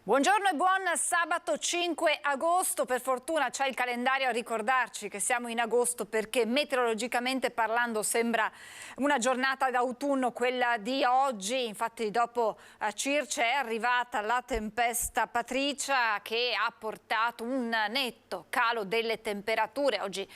Buongiorno e buon sabato 5 agosto, per fortuna c'è il calendario a ricordarci che siamo in agosto perché meteorologicamente parlando sembra una giornata d'autunno quella di oggi, infatti dopo Circe è arrivata la tempesta Patricia che ha portato un netto calo delle temperature, oggi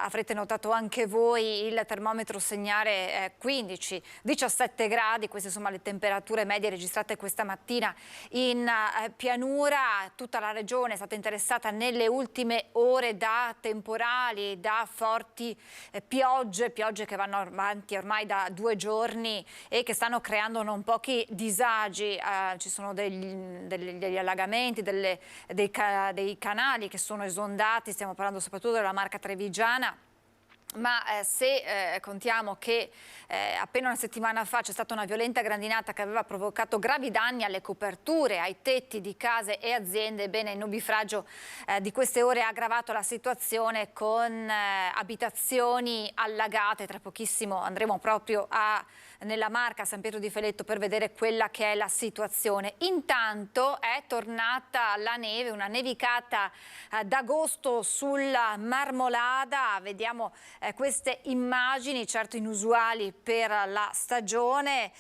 avrete notato anche voi il termometro segnare 15-17 gradi, queste sono le temperature medie registrate questa mattina in pianura. Tutta la regione è stata interessata nelle ultime ore da temporali, da forti piogge che vanno avanti ormai da 2 giorni e che stanno creando non pochi disagi. Ci sono degli allagamenti, dei canali che sono esondati, stiamo parlando soprattutto della Marca Trevigiana. Ma se contiamo che appena una settimana fa c'è stata una violenta grandinata che aveva provocato gravi danni alle coperture, ai tetti di case e aziende, bene, il nubifragio di queste ore ha aggravato la situazione con abitazioni allagate. Tra pochissimo andremo proprio nella Marca, a San Pietro di Feletto, per vedere quella che è la situazione. Intanto è tornata la neve, una nevicata d'agosto sulla Marmolada. Vediamo queste immagini, certo inusuali per la stagione.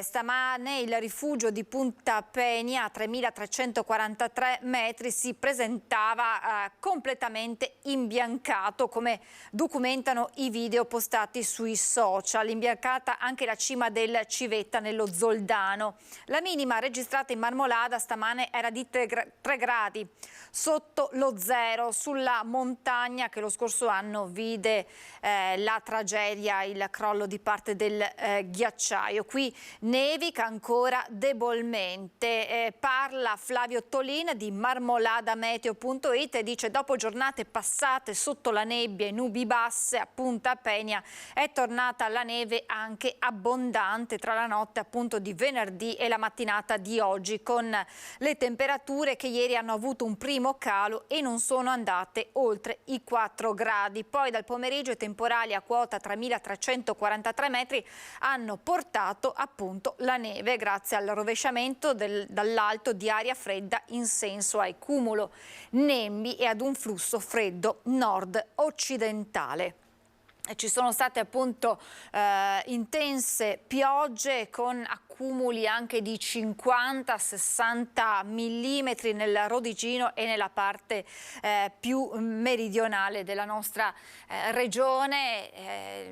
Stamane il rifugio di Punta Penia, a 3.343 metri, si presentava completamente imbiancato, come documentano i video postati sui social. Imbiancata anche la cima del Civetta nello Zoldano. La minima registrata in Marmolada stamane era di 3 gradi sotto lo zero, sulla montagna che lo scorso anno vide la tragedia, il crollo di parte del ghiacciaio. Qui nevica ancora debolmente. Parla Flavio Tolin di marmoladameteo.it e dice: dopo giornate passate sotto la nebbia e nubi basse, a Punta Penia è tornata la neve anche abbondante tra la notte appunto di venerdì e la mattinata di oggi, con le temperature che ieri hanno avuto un primo calo e non sono andate oltre i 4 gradi. Poi dal pomeriggio i temporali a quota 3.343 metri hanno portato appunto la neve grazie al rovesciamento dall'alto di aria fredda in senso ai cumulo nembi e ad un flusso freddo nord-occidentale. Ci sono state appunto intense piogge con accumuli anche di 50-60 millimetri nel Rodigino e nella parte più meridionale della nostra regione.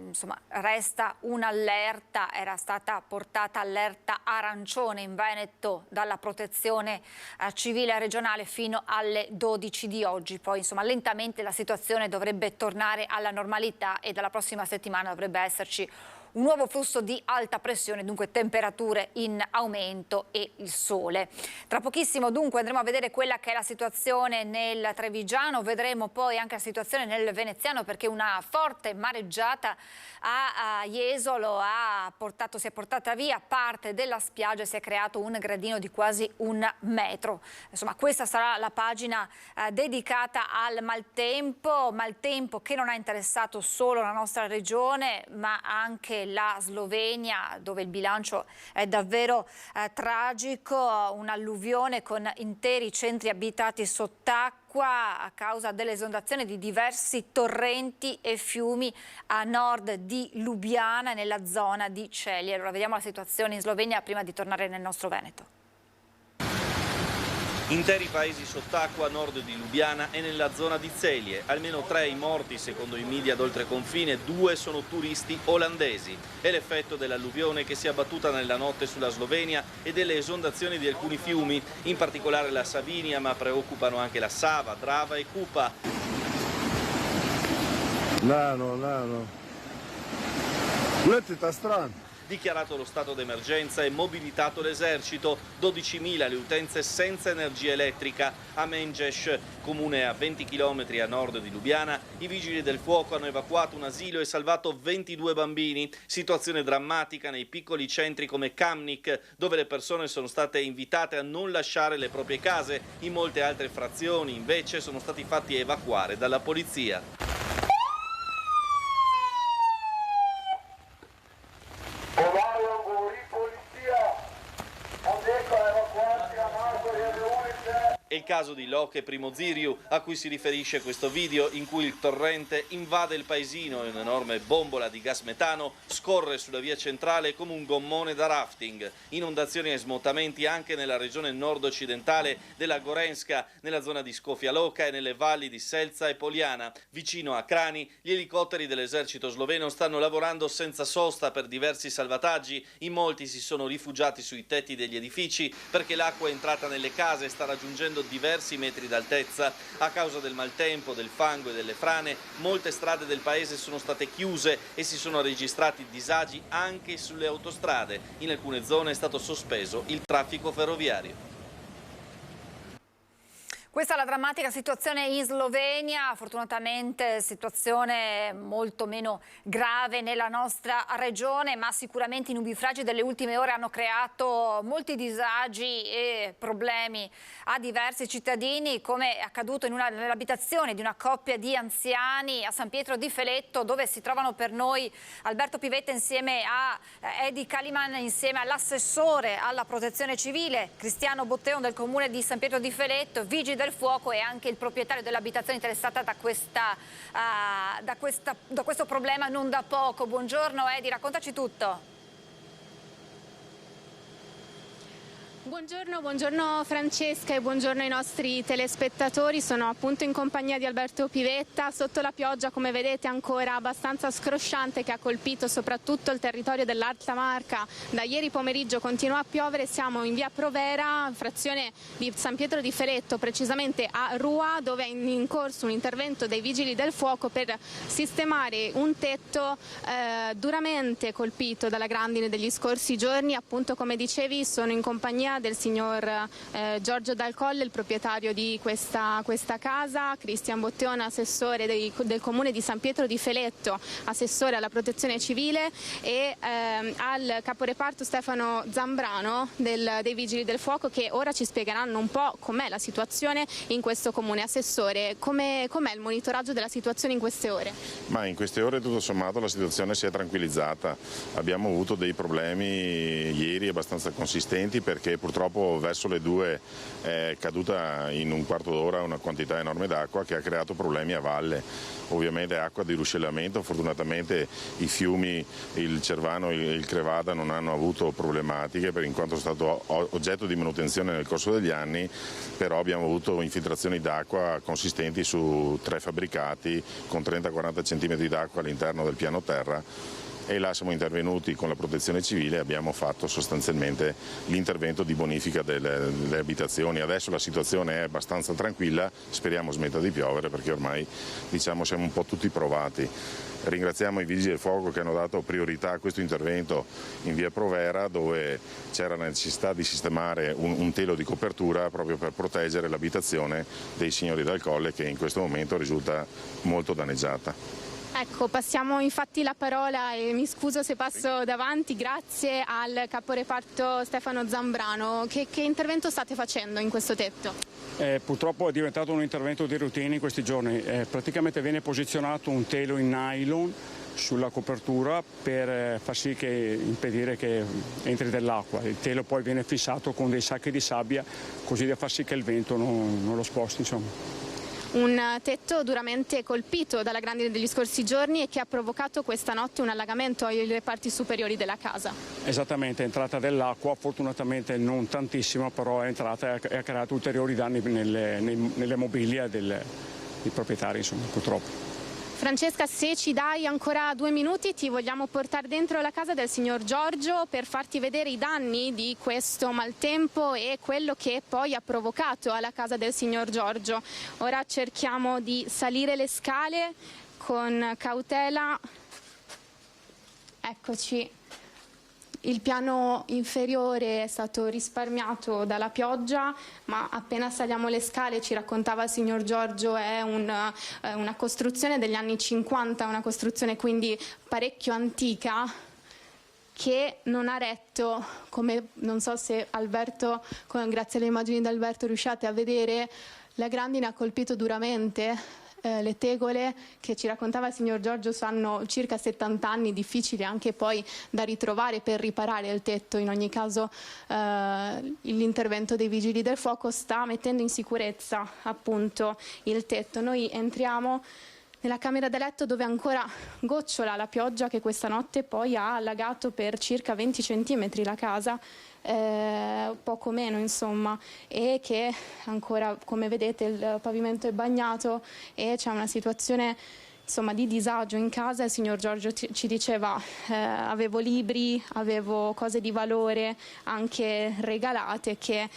Insomma, resta un'allerta, era stata portata allerta arancione in Veneto dalla protezione civile regionale fino alle 12 di oggi. Poi insomma lentamente la situazione dovrebbe tornare alla normalità e dalla prossima settimana dovrebbe esserci un nuovo flusso di alta pressione, dunque temperature in aumento e il sole. Tra pochissimo dunque andremo a vedere quella che è la situazione nel Trevigiano, vedremo poi anche la situazione nel Veneziano, perché una forte mareggiata a Jesolo si è portata via parte della spiaggia e si è creato un gradino di quasi 1 metro. Insomma, questa sarà la pagina dedicata al maltempo che non ha interessato solo la nostra regione ma anche la Slovenia, dove il bilancio è davvero tragico. Un'alluvione con interi centri abitati sott'acqua a causa dell'esondazione di diversi torrenti e fiumi a nord di Lubiana e nella zona di Celje. Allora vediamo la situazione in Slovenia prima di tornare nel nostro Veneto. Interi paesi sott'acqua a nord di Lubiana e nella zona di Celje. Almeno 3 i morti secondo i media d'oltreconfine, 2 sono turisti olandesi. È l'effetto dell'alluvione che si è abbattuta nella notte sulla Slovenia e delle esondazioni di alcuni fiumi, in particolare la Savinia, ma preoccupano anche la Sava, Drava e Kupa. No. Letita strano. Dichiarato lo stato d'emergenza e mobilitato l'esercito, 12.000 le utenze senza energia elettrica. A Menges, comune a 20 km a nord di Lubiana, i vigili del fuoco hanno evacuato un asilo e salvato 22 bambini. Situazione drammatica nei piccoli centri come Kamnik, dove le persone sono state invitate a non lasciare le proprie case. In molte altre frazioni invece sono stati fatti evacuare dalla polizia. Polizia, non dico evacuarsi a Napoli e caso di Loche Primoziriu, a cui si riferisce questo video in cui il torrente invade il paesino e un'enorme bombola di gas metano scorre sulla via centrale come un gommone da rafting. Inondazioni e smottamenti anche nella regione nord-occidentale della Gorenska, nella zona di Skofja Loka e nelle valli di Selza e Poliana. Vicino a Krani, gli elicotteri dell'esercito sloveno stanno lavorando senza sosta per diversi salvataggi. In molti si sono rifugiati sui tetti degli edifici perché l'acqua è entrata nelle case e sta raggiungendo diversi metri d'altezza. A causa del maltempo, del fango e delle frane, molte strade del paese sono state chiuse e si sono registrati disagi anche sulle autostrade. In alcune zone è stato sospeso il traffico ferroviario. Questa è la drammatica situazione in Slovenia, fortunatamente situazione molto meno grave nella nostra regione, ma sicuramente i nubifragi delle ultime ore hanno creato molti disagi e problemi a diversi cittadini, come è accaduto nell'abitazione di una coppia di anziani a San Pietro di Feletto, dove si trovano per noi Alberto Pivetta insieme a Edi Caliman, insieme all'assessore alla protezione civile Cristiano Botteon del comune di San Pietro di Feletto, vigili del fuoco e anche il proprietario dell'abitazione interessata da questo problema non da poco. Buongiorno Edi, raccontaci tutto. Buongiorno Francesca e buongiorno ai nostri telespettatori. Sono appunto in compagnia di Alberto Pivetta sotto la pioggia, come vedete, ancora abbastanza scrosciante, che ha colpito soprattutto il territorio dell'Alta Marca. Da ieri pomeriggio continua a piovere. Siamo in via Provera, frazione di San Pietro di Feletto, precisamente a Rua, dove è in corso un intervento dei vigili del fuoco per sistemare un tetto duramente colpito dalla grandine degli scorsi giorni. Appunto, come dicevi, sono in compagnia del signor Giorgio Dal Colle, il proprietario di questa casa, Cristian Botteon, assessore del comune di San Pietro di Feletto, assessore alla protezione civile, e al caporeparto Stefano Zambrano dei Vigili del Fuoco, che ora ci spiegheranno un po' com'è la situazione in questo comune. Assessore, com'è il monitoraggio della situazione in queste ore? Ma in queste ore tutto sommato la situazione si è tranquillizzata. Abbiamo avuto dei problemi ieri abbastanza consistenti, perché purtroppo verso le 2 è caduta in un quarto d'ora una quantità enorme d'acqua che ha creato problemi a valle. Ovviamente acqua di ruscellamento, fortunatamente i fiumi, il Cervano e il Crevada non hanno avuto problematiche, in quanto è stato oggetto di manutenzione nel corso degli anni, però abbiamo avuto infiltrazioni d'acqua consistenti su 3 fabbricati con 30-40 cm d'acqua all'interno del piano terra. E là siamo intervenuti con la protezione civile e abbiamo fatto sostanzialmente l'intervento di bonifica delle abitazioni. Adesso la situazione è abbastanza tranquilla, speriamo smetta di piovere, perché ormai siamo un po' tutti provati. Ringraziamo i Vigili del Fuoco che hanno dato priorità a questo intervento in via Provera, dove c'era la necessità di sistemare un telo di copertura proprio per proteggere l'abitazione dei signori Dal Colle, che in questo momento risulta molto danneggiata. Ecco, passiamo infatti la parola, e mi scuso se passo davanti, grazie al caporeparto Stefano Zambrano. Che intervento state facendo in questo tetto? Purtroppo è diventato un intervento di routine in questi giorni. Praticamente viene posizionato un telo in nylon sulla copertura per far sì che impedire che entri dell'acqua. Il telo poi viene fissato con dei sacchi di sabbia, così da far sì che il vento non lo sposti, insomma. Un tetto duramente colpito dalla grandine degli scorsi giorni e che ha provocato questa notte un allagamento ai reparti superiori della casa. Esattamente, è entrata dell'acqua, fortunatamente non tantissima, però è entrata e ha creato ulteriori danni nelle mobilie dei proprietari, insomma, purtroppo. Francesca, se ci dai ancora 2 minuti, ti vogliamo portare dentro la casa del signor Giorgio per farti vedere i danni di questo maltempo e quello che poi ha provocato alla casa del signor Giorgio. Ora cerchiamo di salire le scale con cautela. Eccoci. Il piano inferiore è stato risparmiato dalla pioggia, ma appena saliamo le scale, ci raccontava il signor Giorgio, è una costruzione degli anni 50, una costruzione quindi parecchio antica, che non ha retto, come non so se Alberto, grazie alle immagini di Alberto riusciate a vedere, la grandine ha colpito duramente le tegole che ci raccontava il signor Giorgio hanno circa 70 anni, difficili anche poi da ritrovare per riparare il tetto. In ogni caso l'intervento dei vigili del fuoco sta mettendo in sicurezza appunto il tetto. Noi entriamo nella camera da letto dove ancora gocciola la pioggia che questa notte poi ha allagato per circa 20 centimetri la casa, poco meno insomma, e che ancora, come vedete, il pavimento è bagnato e c'è una situazione insomma di disagio in casa. Il signor Giorgio ci diceva avevo libri, avevo cose di valore anche regalate che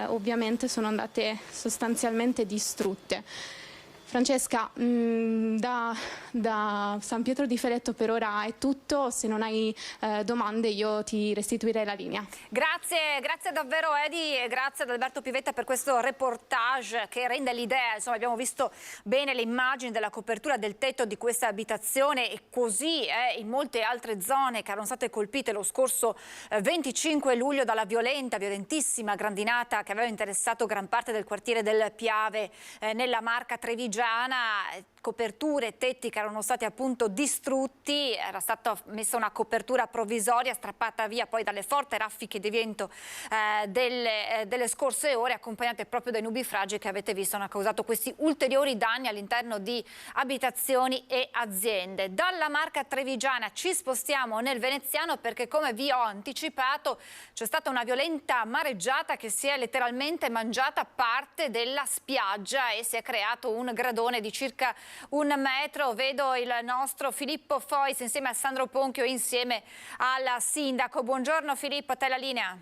ovviamente sono andate sostanzialmente distrutte. Francesca, da San Pietro di Feretto per ora è tutto. Se non hai domande io ti restituirei la linea. Grazie davvero Edi e grazie ad Alberto Pivetta per questo reportage che rende l'idea. Insomma, abbiamo visto bene le immagini della copertura del tetto di questa abitazione e così in molte altre zone che erano state colpite lo scorso 25 luglio dalla violentissima grandinata che aveva interessato gran parte del quartiere del Piave nella Marca trevigiana. Coperture, tetti che erano stati appunto distrutti, era stata messa una copertura provvisoria strappata via poi dalle forti raffiche di vento delle scorse ore, accompagnate proprio dai nubifragi che avete visto hanno causato questi ulteriori danni all'interno di abitazioni e aziende. Dalla Marca trevigiana ci spostiamo nel veneziano perché, come vi ho anticipato, c'è stata una violenta mareggiata che si è letteralmente mangiata parte della spiaggia e si è creato un gradone di circa 1 metro. Vedo il nostro Filippo Fois insieme a Sandro Ponchio insieme al sindaco. Buongiorno Filippo, a te la linea.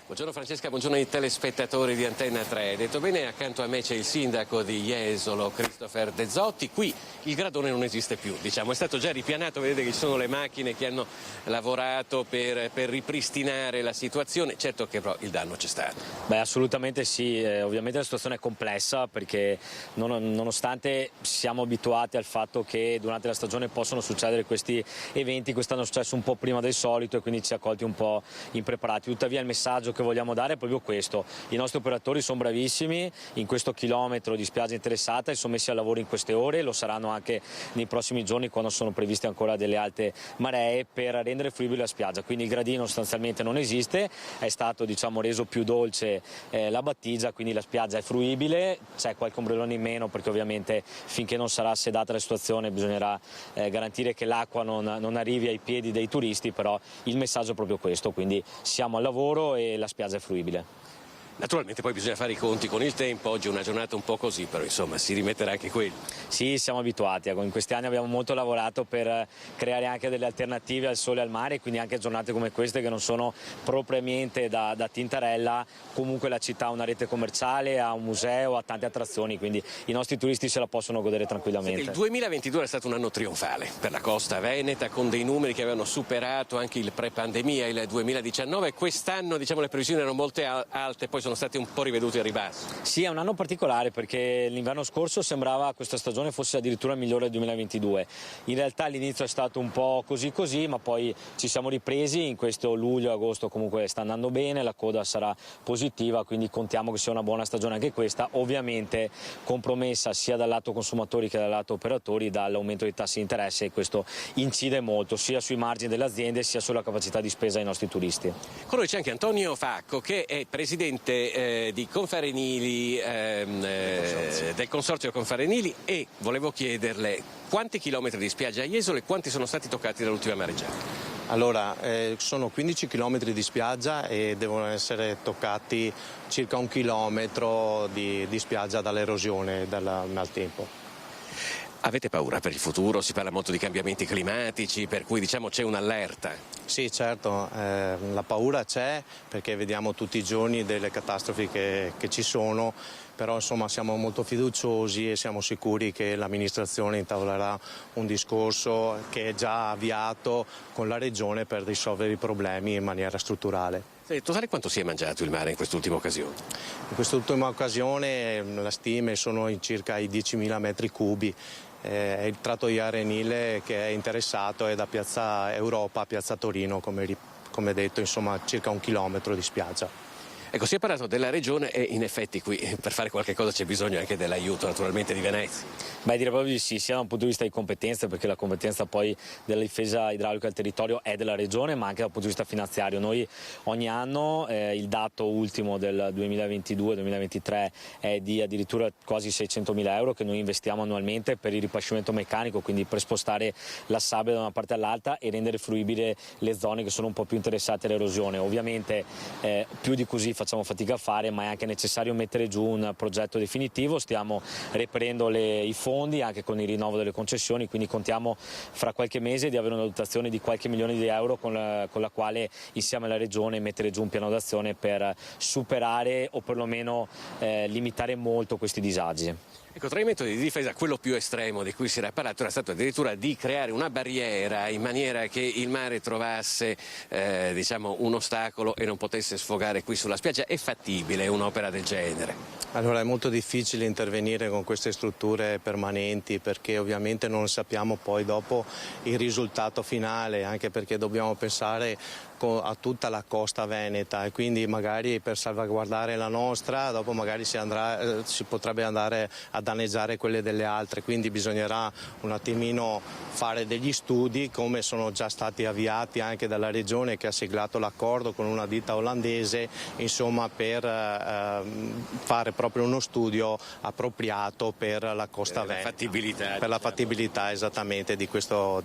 Buongiorno Francesca, buongiorno ai telespettatori di Antenna 3. Detto bene, accanto a me c'è il sindaco di Jesolo, Christopher De Zotti. Qui il gradone non esiste più, diciamo, è stato già ripianato, vedete che ci sono le macchine che hanno lavorato per ripristinare la situazione. Certo che però il danno c'è stato. Beh, assolutamente sì, ovviamente la situazione è complessa perché nonostante siamo abituati al fatto che durante la stagione possono succedere questi eventi, quest'anno è successo un po' prima del solito e quindi ci ha colti un po' impreparati. Tuttavia il messaggio che vogliamo dare è proprio questo: i nostri operatori sono bravissimi in questo chilometro di spiaggia interessata e sono messi al lavoro in queste ore, lo saranno anche nei prossimi giorni quando sono previste ancora delle alte maree per rendere fruibile la spiaggia. Quindi il gradino sostanzialmente non esiste, è stato reso più dolce la battigia, quindi la spiaggia è fruibile, c'è qualche ombrellone in meno perché ovviamente finché non sarà sedata la situazione bisognerà garantire che l'acqua non arrivi ai piedi dei turisti, però il messaggio è proprio questo, quindi siamo al lavoro e la spiaggia è fruibile. Naturalmente poi bisogna fare i conti con il tempo, oggi è una giornata un po' così, però insomma si rimetterà anche quello. Sì, siamo abituati, in questi anni abbiamo molto lavorato per creare anche delle alternative al sole e al mare, quindi anche giornate come queste che non sono propriamente da Tintarella, comunque la città ha una rete commerciale, ha un museo, ha tante attrazioni, quindi i nostri turisti se la possono godere tranquillamente. Il 2022 è stato un anno trionfale per la costa veneta, con dei numeri che avevano superato anche il pre-pandemia, il 2019, quest'anno diciamo le previsioni erano molto alte, poi sono stati un po' riveduti al ribasso. Sì, è un anno particolare perché l'inverno scorso sembrava questa stagione fosse addirittura migliore del 2022. In realtà l'inizio è stato un po' così, ma poi ci siamo ripresi, in questo luglio-agosto comunque sta andando bene, la coda sarà positiva, quindi contiamo che sia una buona stagione anche questa, ovviamente compromessa sia dal lato consumatori che dal lato operatori dall'aumento dei tassi di interesse, e questo incide molto sia sui margini delle aziende sia sulla capacità di spesa dei nostri turisti. Con noi c'è anche Antonio Facco, che è presidente di Confarenili, del consorzio Confarenili, e volevo chiederle quanti chilometri di spiaggia a Jesolo e quanti sono stati toccati dall'ultima mareggiata. Allora, sono 15 chilometri di spiaggia e devono essere toccati circa 1 chilometro di spiaggia dall'erosione, dal maltempo. Avete paura per il futuro? Si parla molto di cambiamenti climatici, per cui diciamo c'è un'allerta. Sì, certo, la paura c'è perché vediamo tutti i giorni delle catastrofi che ci sono, però insomma siamo molto fiduciosi e siamo sicuri che l'amministrazione intavolerà un discorso che è già avviato con la Regione per risolvere i problemi in maniera strutturale. Totale quanto si è mangiato il mare in quest'ultima occasione? In quest'ultima occasione le stime sono in circa i 10.000 metri cubi. Il tratto di Arenile che è interessato è da Piazza Europa a Piazza Torino, come detto, insomma circa 1 chilometro di spiaggia. Ecco, si è parlato della regione e in effetti qui per fare qualche cosa c'è bisogno anche dell'aiuto naturalmente di Venezia. Beh, direi proprio di sì, sia da un punto di vista di competenze, perché la competenza poi della difesa idraulica del territorio è della regione, ma anche dal punto di vista finanziario. Noi ogni anno, il dato ultimo del 2022-2023 è di addirittura quasi 600.000 euro che noi investiamo annualmente per il ripascimento meccanico, quindi per spostare la sabbia da una parte all'altra e rendere fruibile le zone che sono un po' più interessate all'erosione. Ovviamente più di così facciamo fatica a fare, ma è anche necessario mettere giù un progetto definitivo. Stiamo reperendo i fondi anche con il rinnovo delle concessioni, quindi contiamo fra qualche mese di avere una dotazione di qualche milione di euro con la quale insieme alla regione mettere giù un piano d'azione per superare o perlomeno limitare molto questi disagi. Ecco, tra i metodi di difesa, quello più estremo di cui si era parlato era stato addirittura di creare una barriera in maniera che il mare trovasse diciamo un ostacolo e non potesse sfogare qui sulla spiaggia. È fattibile un'opera del genere? Allora è molto difficile intervenire con queste strutture permanenti, perché ovviamente non sappiamo poi dopo il risultato finale, anche perché dobbiamo pensare a tutta la costa veneta, e quindi magari per salvaguardare la nostra dopo magari si potrebbe andare a danneggiare quelle delle altre, quindi bisognerà un attimino fare degli studi, come sono già stati avviati anche dalla regione che ha siglato l'accordo con una ditta olandese, insomma, per fare proprio uno studio appropriato per la costa veneta, per la fattibilità esattamente di questo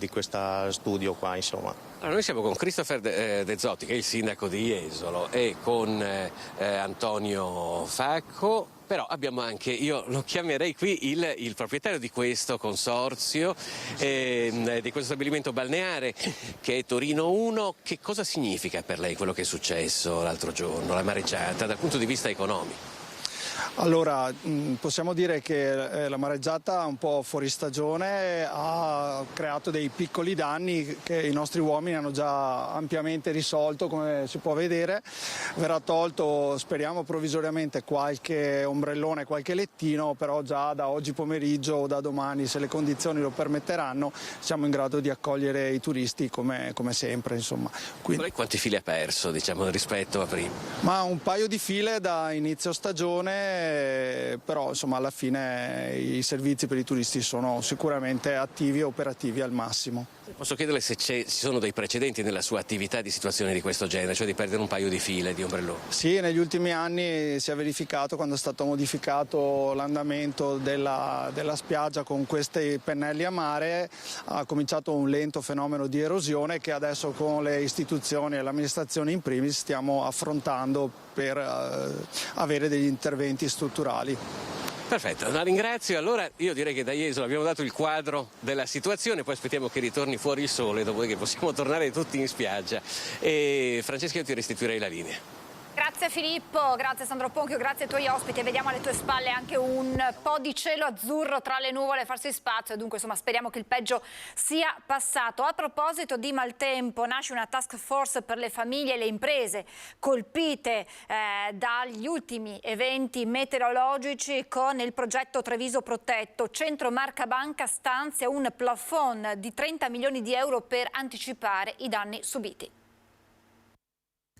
studio qua, insomma. Allora, noi siamo con Christopher De Zotti, che è il sindaco di Jesolo, e con Antonio Facco, però abbiamo anche, io lo chiamerei qui il proprietario di questo consorzio, di questo stabilimento balneare che è Torino 1. Che cosa significa per lei quello che è successo l'altro giorno, la mareggiata, dal punto di vista economico? Allora, possiamo dire che la mareggiata un po' fuori stagione ha creato dei piccoli danni che i nostri uomini hanno già ampiamente risolto, come si può vedere. Verrà tolto, speriamo provvisoriamente, qualche ombrellone, qualche lettino, però già da oggi pomeriggio o da domani, se le condizioni lo permetteranno, siamo in grado di accogliere i turisti come sempre, insomma. Quindi... Quanti fili ha perso, diciamo, rispetto a prima? Ma un paio di file da inizio stagione, però insomma alla fine i servizi per i turisti sono sicuramente attivi e operativi al massimo. Posso chiederle se ci sono dei precedenti nella sua attività di situazioni di questo genere, cioè di perdere un paio di file di ombrelloni? Sì, negli ultimi anni si è verificato, quando è stato modificato l'andamento della spiaggia con questi pennelli a mare, ha cominciato un lento fenomeno di erosione che adesso con le istituzioni e l'amministrazione in primis stiamo affrontando per avere degli interventi strutturali. Perfetto, la ringrazio. Allora io direi che da Jesolo abbiamo dato il quadro della situazione, poi aspettiamo che ritorni fuori il sole, dopodiché possiamo tornare tutti in spiaggia. E Francesca, io ti restituirei la linea. Grazie Filippo, grazie Sandro Ponchio, grazie ai tuoi ospiti. Vediamo alle tue spalle anche un po' di cielo azzurro tra le nuvole, farsi spazio, e dunque insomma speriamo che il peggio sia passato. A proposito di maltempo, nasce una task force per le famiglie e le imprese colpite dagli ultimi eventi meteorologici con il progetto Treviso Protetto. Centro Marca Banca stanzia un plafond di 30 milioni di euro per anticipare i danni subiti.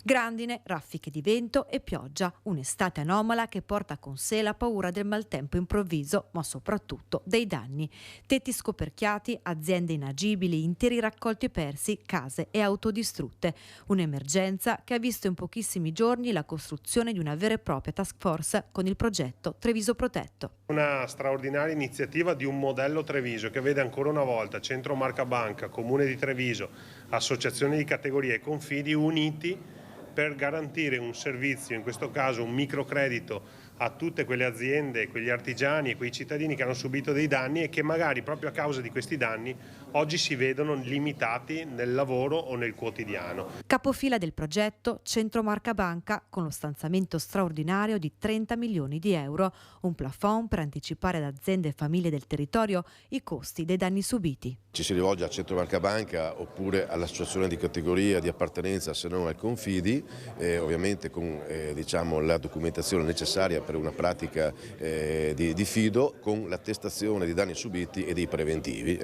Grandine, raffiche di vento e pioggia, un'estate anomala che porta con sé la paura del maltempo improvviso, ma soprattutto dei danni. Tetti scoperchiati, aziende inagibili, interi raccolti persi, case e auto distrutte. Un'emergenza che ha visto in pochissimi giorni la costruzione di una vera e propria task force con il progetto Treviso Protetto. Una straordinaria iniziativa di un modello Treviso che vede ancora una volta Centro Marca Banca, Comune di Treviso, associazioni di categorie e confidi uniti per garantire un servizio, in questo caso un microcredito, a tutte quelle aziende, quegli artigiani e quei cittadini che hanno subito dei danni e che magari proprio a causa di questi danni oggi si vedono limitati nel lavoro o nel quotidiano. Capofila del progetto Centro Marca Banca con lo stanziamento straordinario di 30 milioni di euro, un plafond per anticipare ad aziende e famiglie del territorio i costi dei danni subiti. Ci si rivolge al Centro Marca Banca oppure all'associazione di categoria di appartenenza, se non al Confidi, ovviamente con diciamo, la documentazione necessaria sempre una pratica di fido con l'attestazione dei danni subiti e dei preventivi.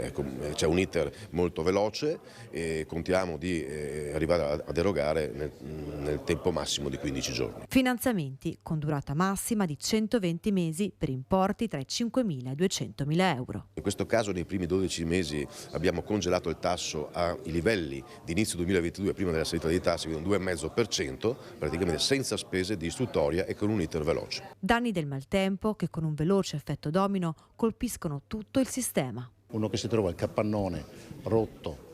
C'è un iter molto veloce e contiamo di arrivare ad erogare nel tempo massimo di 15 giorni. Finanziamenti con durata massima di 120 mesi per importi tra i 5.000 e i 200.000 euro. In questo caso nei primi 12 mesi abbiamo congelato il tasso ai livelli di inizio 2022 prima della salita dei tassi, quindi un 2,5%, praticamente senza spese di istruttoria e con un iter veloce. Danni del maltempo che con un veloce effetto domino colpiscono tutto il sistema. Uno che si trova il capannone rotto,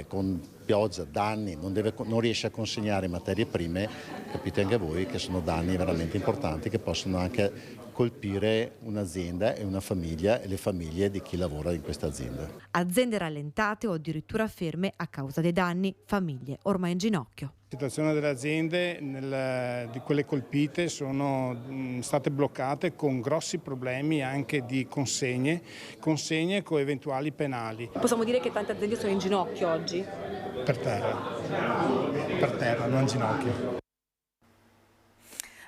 con pioggia, danni, non riesce a consegnare materie prime, capite anche voi che sono danni veramente importanti che possono anche colpire un'azienda e una famiglia e le famiglie di chi lavora in questa azienda. Aziende rallentate o addirittura ferme a causa dei danni, famiglie ormai in ginocchio. La situazione delle aziende, di quelle colpite, sono state bloccate con grossi problemi anche di consegne con eventuali penali. Possiamo dire che tante aziende sono in ginocchio oggi? Per terra, non in ginocchio.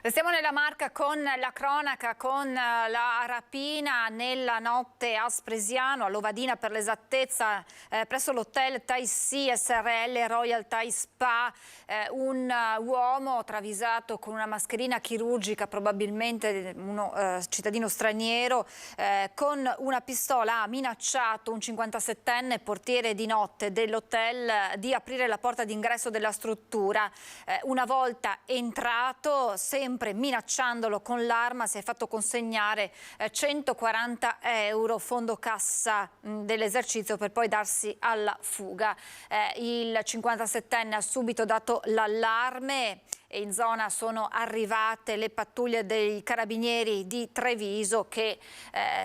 Restiamo nella Marca con la cronaca, con la rapina nella notte a Spresiano, a Lovadina per l'esattezza, presso l'hotel Thai Sea SRL Royal Thai Spa, un uomo travisato con una mascherina chirurgica, probabilmente uno cittadino straniero, con una pistola ha minacciato un 57enne portiere di notte dell'hotel di aprire la porta d'ingresso della struttura. Una volta entrato, sempre minacciandolo con l'arma, si è fatto consegnare 140 euro fondo cassa dell'esercizio per poi darsi alla fuga. Il 57enne ha subito dato l'allarme e in zona sono arrivate le pattuglie dei carabinieri di Treviso che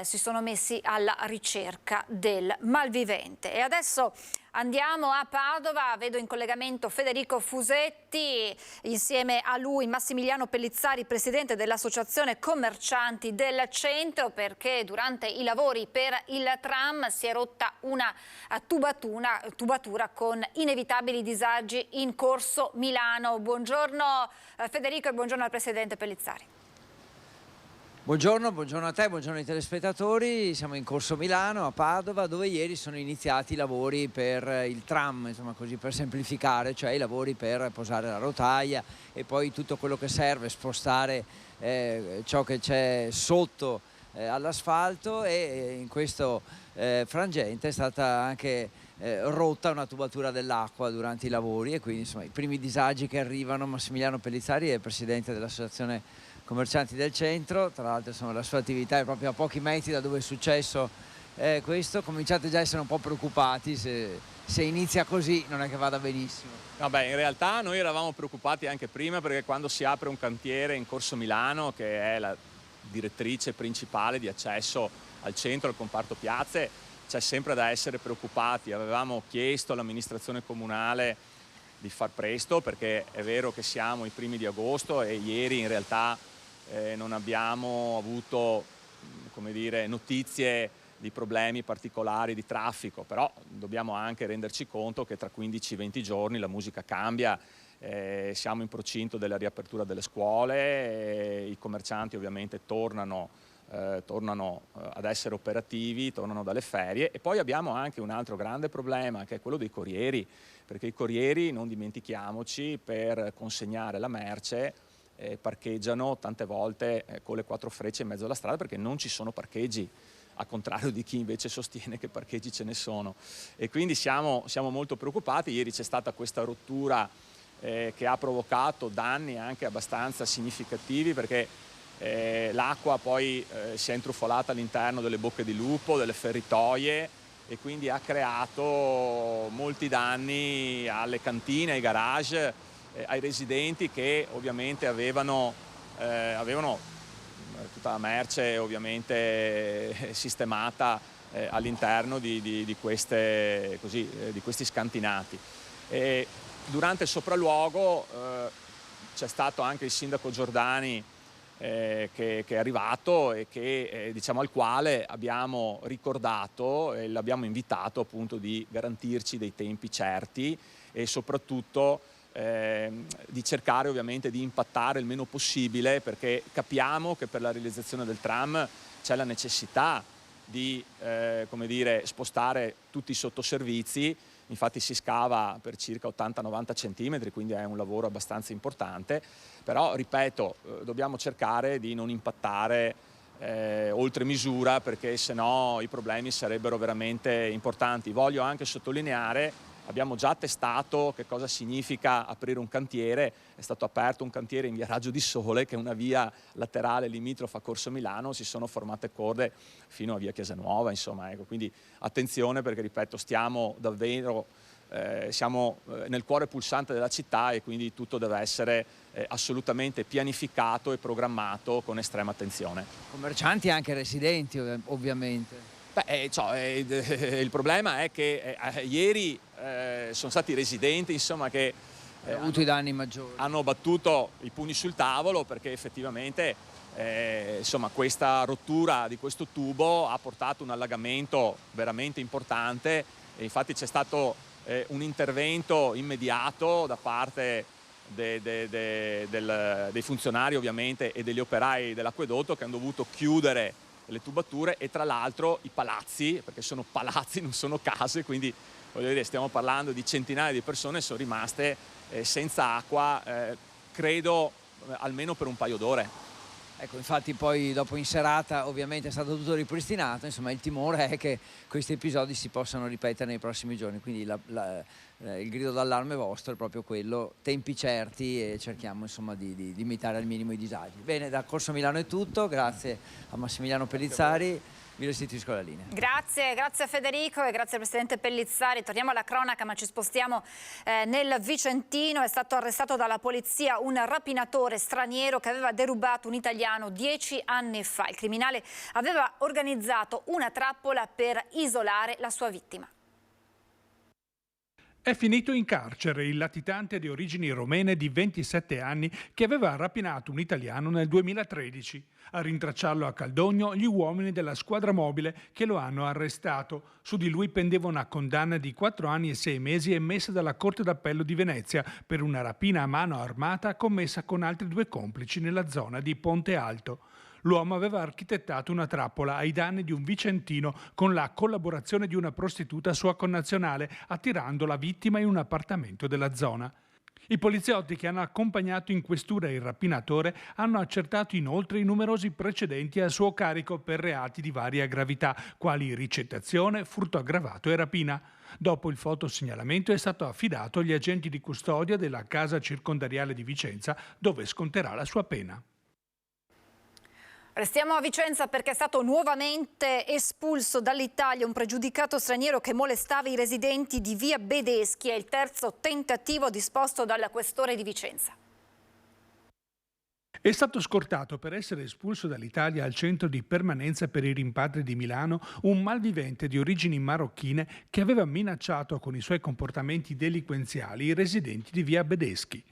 si sono messi alla ricerca del malvivente. E adesso andiamo a Padova, vedo in collegamento Federico Fusetti, insieme a lui Massimiliano Pellizzari, presidente dell'Associazione Commercianti del Centro, perché durante i lavori per il tram si è rotta una tubatura con inevitabili disagi in Corso Milano. Buongiorno Federico e buongiorno al presidente Pellizzari. Buongiorno a te, buongiorno ai telespettatori. Siamo in Corso Milano a Padova, dove ieri sono iniziati i lavori per il tram, insomma così per semplificare, cioè i lavori per posare la rotaia e poi tutto quello che serve, spostare ciò che c'è sotto all'asfalto, e in questo frangente è stata anche rotta una tubatura dell'acqua durante i lavori, e quindi insomma i primi disagi che arrivano. Massimiliano Pellizzari è presidente dell'Associazione Commercianti del Centro, tra l'altro insomma, la sua attività è proprio a pochi metri da dove è successo questo. Cominciate già a essere un po' preoccupati, se inizia così non è che vada benissimo. Vabbè, in realtà noi eravamo preoccupati anche prima, perché quando si apre un cantiere in Corso Milano, che è la direttrice principale di accesso al centro, al comparto piazze, c'è sempre da essere preoccupati. Avevamo chiesto all'amministrazione comunale di far presto, perché è vero che siamo i primi di agosto e ieri in realtà non abbiamo avuto, come dire, notizie di problemi particolari di traffico, però dobbiamo anche renderci conto che tra 15-20 giorni la musica cambia, siamo in procinto della riapertura delle scuole, i commercianti ovviamente tornano ad essere operativi, tornano dalle ferie, e poi abbiamo anche un altro grande problema, che è quello dei corrieri, perché i corrieri, non dimentichiamoci, per consegnare la merce parcheggiano tante volte con le 4 frecce in mezzo alla strada, perché non ci sono parcheggi, a contrario di chi invece sostiene che parcheggi ce ne sono. E quindi siamo molto preoccupati. Ieri c'è stata questa rottura che ha provocato danni anche abbastanza significativi, perché l'acqua poi si è intrufolata all'interno delle bocche di lupo, delle feritoie, e quindi ha creato molti danni alle cantine, ai garage, ai residenti, che ovviamente avevano tutta la merce ovviamente sistemata all'interno di questi scantinati. E durante il sopralluogo c'è stato anche il sindaco Giordani che è arrivato e che, diciamo, al quale abbiamo ricordato e l'abbiamo invitato appunto di garantirci dei tempi certi e soprattutto di cercare ovviamente di impattare il meno possibile, perché capiamo che per la realizzazione del tram c'è la necessità di come dire, spostare tutti i sottoservizi. Infatti si scava per circa 80-90 centimetri, quindi è un lavoro abbastanza importante, però ripeto, dobbiamo cercare di non impattare oltre misura, perché sennò i problemi sarebbero veramente importanti. Voglio anche sottolineare: abbiamo già testato che cosa significa aprire un cantiere. È stato aperto un cantiere in via Raggio di Sole, che è una via laterale limitrofa a Corso Milano, si sono formate corde fino a via Chiasanuova, insomma, ecco. Quindi attenzione, perché ripeto, stiamo davvero, siamo nel cuore pulsante della città, e quindi tutto deve essere assolutamente pianificato e programmato con estrema attenzione. Commercianti e anche residenti, ovviamente. Beh, il problema è che ieri sono stati i residenti, insomma, che hanno avuto i danni maggiori, hanno battuto i pugni sul tavolo, perché effettivamente insomma, questa rottura di questo tubo ha portato un allagamento veramente importante, e infatti c'è stato un intervento immediato da parte dei funzionari, ovviamente, e degli operai dell'acquedotto, che hanno dovuto chiudere le tubature, e tra l'altro i palazzi, perché sono palazzi, non sono case, quindi voglio dire, stiamo parlando di centinaia di persone, sono rimaste senza acqua, credo almeno per un paio d'ore. Ecco, infatti poi dopo in serata ovviamente è stato tutto ripristinato, insomma il timore è che questi episodi si possano ripetere nei prossimi giorni, quindi il grido d'allarme vostro è proprio quello: tempi certi, e cerchiamo insomma di limitare al minimo i disagi. Bene, da Corso Milano è tutto, grazie a Massimiliano Pellizzari. Vi restituisco la linea. Grazie a Federico e grazie al Presidente Pellizzari. Torniamo alla cronaca, ma ci spostiamo nel Vicentino. È stato arrestato dalla polizia un rapinatore straniero che aveva derubato un italiano 10 anni fa. Il criminale aveva organizzato una trappola per isolare la sua vittima. È finito in carcere il latitante di origini romene di 27 anni che aveva rapinato un italiano nel 2013. A rintracciarlo a Caldogno gli uomini della squadra mobile che lo hanno arrestato. Su di lui pendeva una condanna di 4 anni e 6 mesi emessa dalla Corte d'Appello di Venezia per una rapina a mano armata commessa con altri 2 complici nella zona di Ponte Alto. L'uomo aveva architettato una trappola ai danni di un vicentino con la collaborazione di una prostituta sua connazionale, attirando la vittima in un appartamento della zona. I poliziotti che hanno accompagnato in questura il rapinatore hanno accertato inoltre i numerosi precedenti a suo carico per reati di varia gravità, quali ricettazione, furto aggravato e rapina. Dopo il fotosegnalamento è stato affidato agli agenti di custodia della casa circondariale di Vicenza, dove sconterà la sua pena. Restiamo a Vicenza perché è stato nuovamente espulso dall'Italia un pregiudicato straniero che molestava i residenti di via Bedeschi. È il terzo tentativo disposto dal questore di Vicenza. È stato scortato per essere espulso dall'Italia al centro di permanenza per i rimpatri di Milano un malvivente di origini marocchine che aveva minacciato con i suoi comportamenti delinquenziali i residenti di via Bedeschi.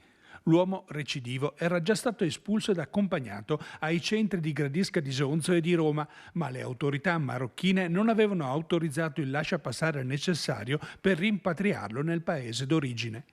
L'uomo recidivo era già stato espulso ed accompagnato ai centri di Gradisca di Sonzo e di Roma, ma le autorità marocchine non avevano autorizzato il lasciapassare necessario per rimpatriarlo nel paese d'origine.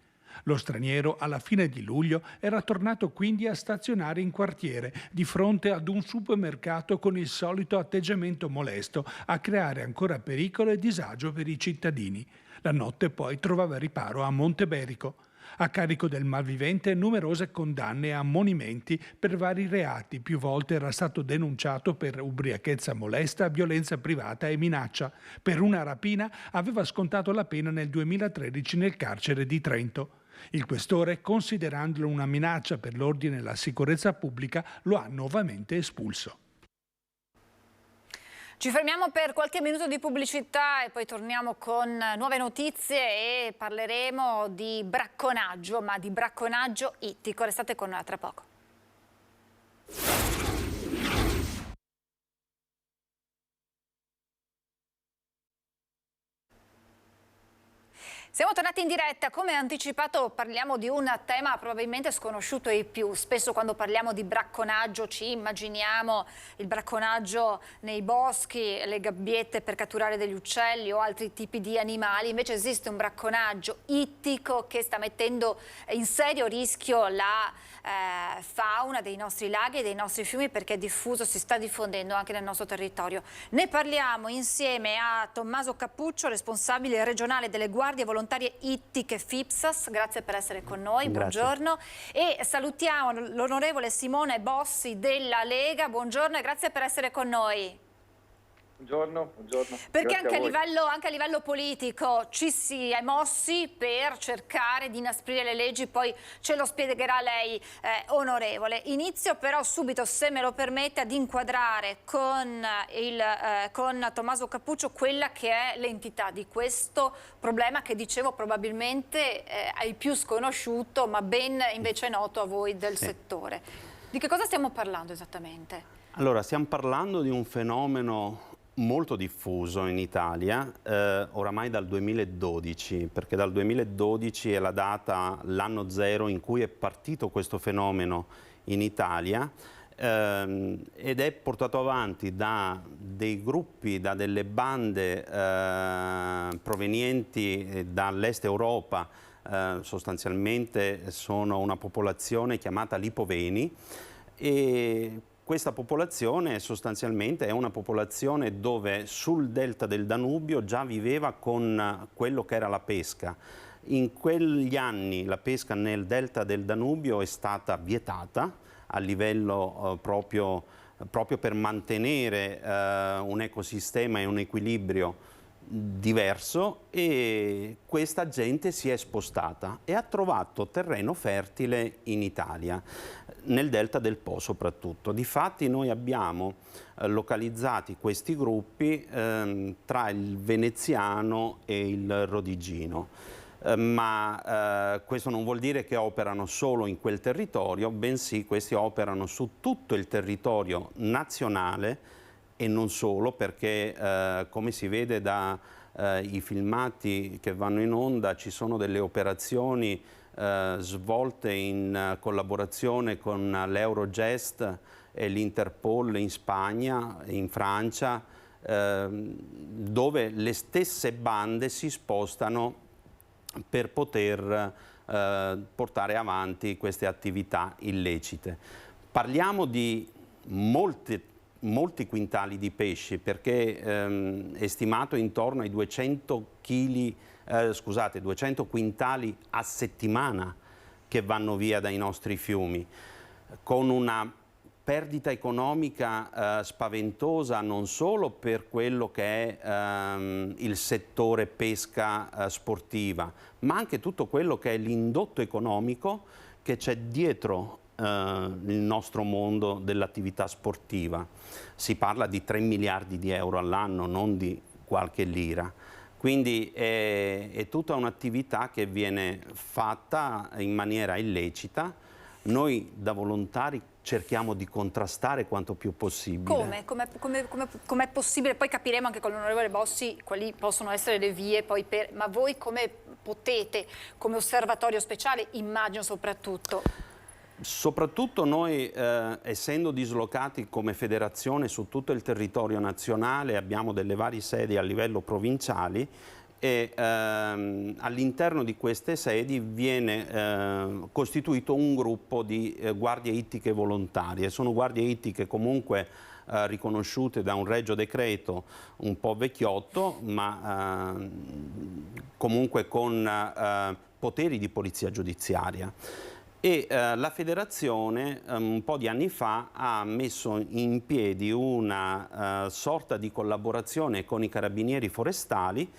Lo straniero, alla fine di luglio, era tornato quindi a stazionare in quartiere, di fronte ad un supermercato con il solito atteggiamento molesto, a creare ancora pericolo e disagio per i cittadini. La notte poi trovava riparo a Monteberico. A carico del malvivente numerose condanne e ammonimenti per vari reati. Più volte era stato denunciato per ubriachezza molesta, violenza privata e minaccia. Per una rapina aveva scontato la pena nel 2013 nel carcere di Trento. Il questore, considerandolo una minaccia per l'ordine e la sicurezza pubblica, lo ha nuovamente espulso. Ci fermiamo per qualche minuto di pubblicità e poi torniamo con nuove notizie e parleremo di bracconaggio, ma di bracconaggio ittico. Restate con noi tra poco. Siamo tornati in diretta, come anticipato parliamo di un tema probabilmente sconosciuto ai più. Spesso quando parliamo di bracconaggio ci immaginiamo il bracconaggio nei boschi, le gabbiette per catturare degli uccelli o altri tipi di animali. Invece esiste un bracconaggio ittico che sta mettendo in serio rischio la fauna dei nostri laghi e dei nostri fiumi, perché è diffuso, si sta diffondendo anche nel nostro territorio. Ne parliamo insieme a Tommaso Cappuccio, responsabile regionale delle guardie volontarie ittiche FIPSAS. Grazie per essere con noi, Grazie. buongiorno. E salutiamo l'onorevole Simone Bossi della Lega. Buongiorno e grazie per essere con noi. Buongiorno. Perché Grazie anche a livello politico ci si è mossi per cercare di inasprire le leggi, poi ce lo spiegherà lei, onorevole. Inizio però subito, se me lo permette, ad inquadrare con Tommaso Cappuccio quella che è l'entità di questo problema che, dicevo, probabilmente ai più sconosciuto, ma ben invece noto a voi del settore. Di che cosa stiamo parlando esattamente? Allora, stiamo parlando di un fenomeno molto diffuso in Italia, oramai dal 2012, perché dal 2012 è la data, l'anno zero in cui è partito questo fenomeno in Italia, ed è portato avanti da dei gruppi, da delle bande provenienti dall'est Europa, sostanzialmente sono una popolazione chiamata Lipoveni, e questa popolazione sostanzialmente è una popolazione dove sul delta del Danubio già viveva con quello che era la pesca. In quegli anni la pesca nel delta del Danubio è stata vietata a livello proprio per mantenere un ecosistema e un equilibrio diverso, e questa gente si è spostata e ha trovato terreno fertile in Italia, nel delta del Po soprattutto. Difatti noi abbiamo localizzati questi gruppi tra il veneziano e il rodigino. Ma questo non vuol dire che operano solo in quel territorio, bensì questi operano su tutto il territorio nazionale e non solo, perché come si vede dai filmati che vanno in onda, ci sono delle operazioni svolte in collaborazione con l'Eurojust e l'Interpol in Spagna, in Francia, dove le stesse bande si spostano per poter portare avanti queste attività illecite. Parliamo di molti quintali di pesci, perché è stimato intorno ai 200 quintali a settimana che vanno via dai nostri fiumi, con una perdita economica spaventosa non solo per quello che è il settore pesca sportiva, ma anche tutto quello che è l'indotto economico che c'è dietro il nostro mondo dell'attività sportiva. Si parla di 3 miliardi di euro all'anno, non di qualche lira. Quindi è tutta un'attività che viene fatta in maniera illecita. Noi da volontari cerchiamo di contrastare quanto più possibile. Com'è possibile? Poi capiremo anche con l'onorevole Bossi quali possono essere le vie poi per... Ma voi come potete, come osservatorio speciale, immagino soprattutto... Soprattutto noi, essendo dislocati come federazione su tutto il territorio nazionale, abbiamo delle varie sedi a livello provinciali, e all'interno di queste sedi viene costituito un gruppo di guardie ittiche volontarie. Sono guardie ittiche comunque riconosciute da un regio decreto un po' vecchiotto, ma comunque con poteri di polizia giudiziaria. E la federazione un po' di anni fa ha messo in piedi una sorta di collaborazione con i carabinieri forestali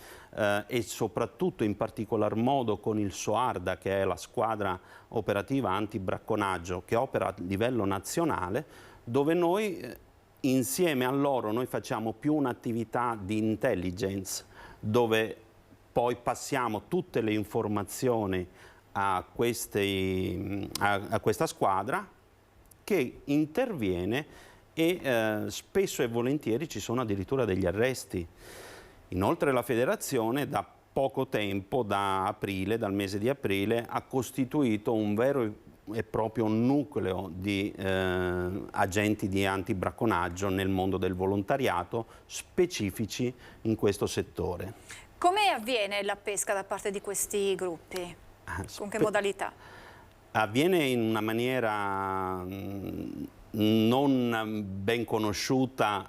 e soprattutto in particolar modo con il SOARDA, che è la squadra operativa antibracconaggio che opera a livello nazionale, dove noi insieme a loro noi facciamo più un'attività di intelligence, dove poi passiamo tutte le informazioni a questa squadra che interviene, e spesso e volentieri ci sono addirittura degli arresti. Inoltre la federazione da poco tempo, dal mese di aprile, ha costituito un vero e proprio nucleo di agenti di antibracconaggio nel mondo del volontariato specifici in questo settore. Come avviene la pesca da parte di questi gruppi? Con che modalità? Avviene in una maniera non ben conosciuta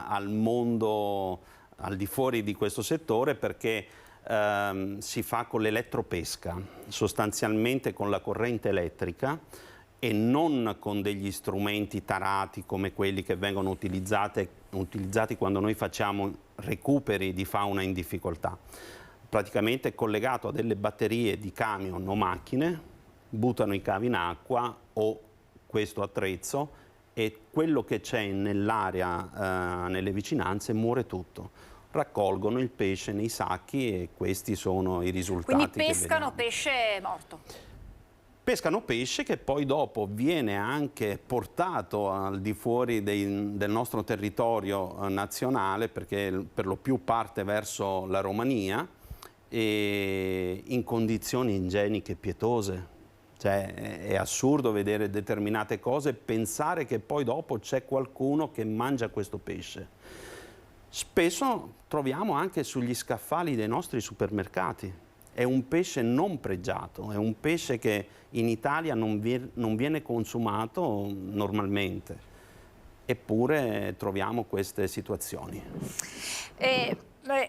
al mondo al di fuori di questo settore, perché si fa con l'elettropesca, sostanzialmente con la corrente elettrica e non con degli strumenti tarati come quelli che vengono utilizzati quando noi facciamo recuperi di fauna in difficoltà. Praticamente è collegato a delle batterie di camion o macchine, buttano i cavi in acqua o questo attrezzo e quello che c'è nell'area, nelle vicinanze, muore tutto. Raccolgono il pesce nei sacchi e questi sono i risultati. Quindi pescano pesce morto? Pescano pesce che poi dopo viene anche portato al di fuori del nostro territorio nazionale, perché per lo più parte verso la Romania, e in condizioni igieniche pietose. Cioè, è assurdo vedere determinate cose e pensare che poi dopo c'è qualcuno che mangia questo pesce. Spesso troviamo anche sugli scaffali dei nostri supermercati. È un pesce non pregiato, è un pesce che in Italia non viene consumato normalmente. Eppure troviamo queste situazioni.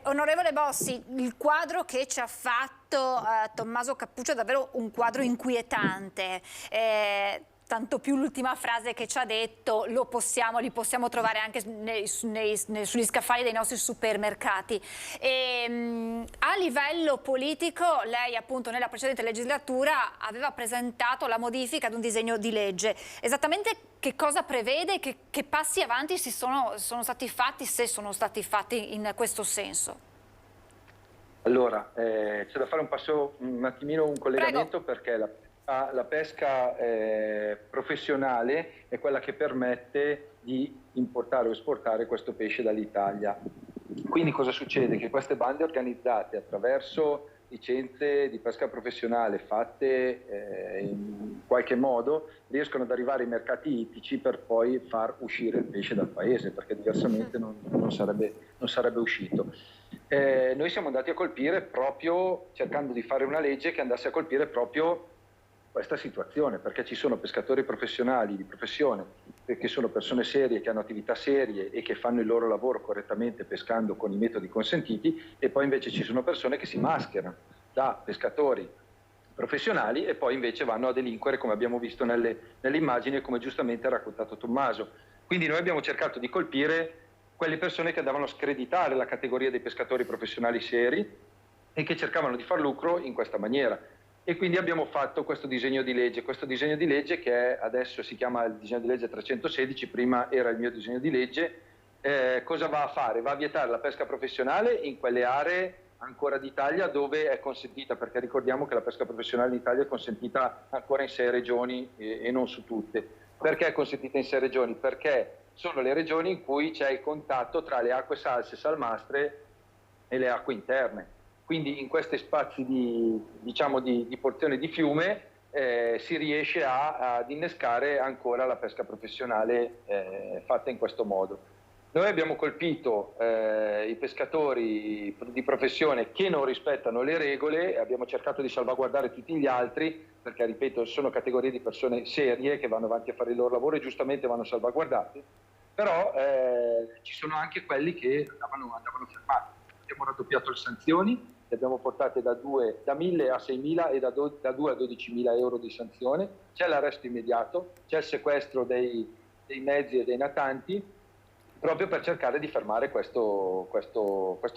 Onorevole Bossi, il quadro che ci ha fatto Tommaso Cappuccio è davvero un quadro inquietante. Tanto più l'ultima frase che ci ha detto, li possiamo trovare anche sugli scaffali dei nostri supermercati. A livello politico, lei appunto nella precedente legislatura aveva presentato la modifica ad un disegno di legge. Esattamente che cosa prevede, che passi avanti sono stati fatti, se sono stati fatti in questo senso? Allora, c'è da fare un attimino un collegamento. Prego. Perché la pesca professionale è quella che permette di importare o esportare questo pesce dall'Italia. Quindi cosa succede? Che queste bande organizzate attraverso licenze di pesca professionale fatte in qualche modo riescono ad arrivare ai mercati ittici per poi far uscire il pesce dal paese, perché diversamente non sarebbe uscito. Noi siamo andati a colpire proprio, cercando di fare una legge che andasse a colpire proprio questa situazione, perché ci sono pescatori professionali di professione, che sono persone serie, che hanno attività serie e che fanno il loro lavoro correttamente pescando con i metodi consentiti, e poi invece ci sono persone che si mascherano da pescatori professionali e poi invece vanno a delinquere, come abbiamo visto nelle immagini e come giustamente ha raccontato Tommaso. Quindi noi abbiamo cercato di colpire quelle persone che andavano a screditare la categoria dei pescatori professionali seri e che cercavano di far lucro in questa maniera. E quindi abbiamo fatto questo disegno di legge che adesso si chiama il disegno di legge 316, prima era il mio disegno di legge. Cosa va a fare? Va a vietare la pesca professionale in quelle aree ancora d'Italia dove è consentita, perché ricordiamo che la pesca professionale in Italia è consentita ancora in 6 regioni e non su tutte. Perché è consentita in 6 regioni? Perché sono le regioni in cui c'è il contatto tra le acque salse, salmastre e le acque interne. Quindi in questi spazi di porzione di fiume si riesce ad innescare ancora la pesca professionale fatta in questo modo. Noi abbiamo colpito i pescatori di professione che non rispettano le regole, abbiamo cercato di salvaguardare tutti gli altri, perché ripeto sono categorie di persone serie che vanno avanti a fare il loro lavoro e giustamente vanno salvaguardati, però ci sono anche quelli che andavano fermati. Abbiamo raddoppiato le sanzioni, le abbiamo portate da 1.000 a 6.000 e da 2 a 12.000 euro di sanzione. C'è l'arresto immediato, c'è il sequestro dei mezzi e dei natanti, proprio per cercare di fermare questo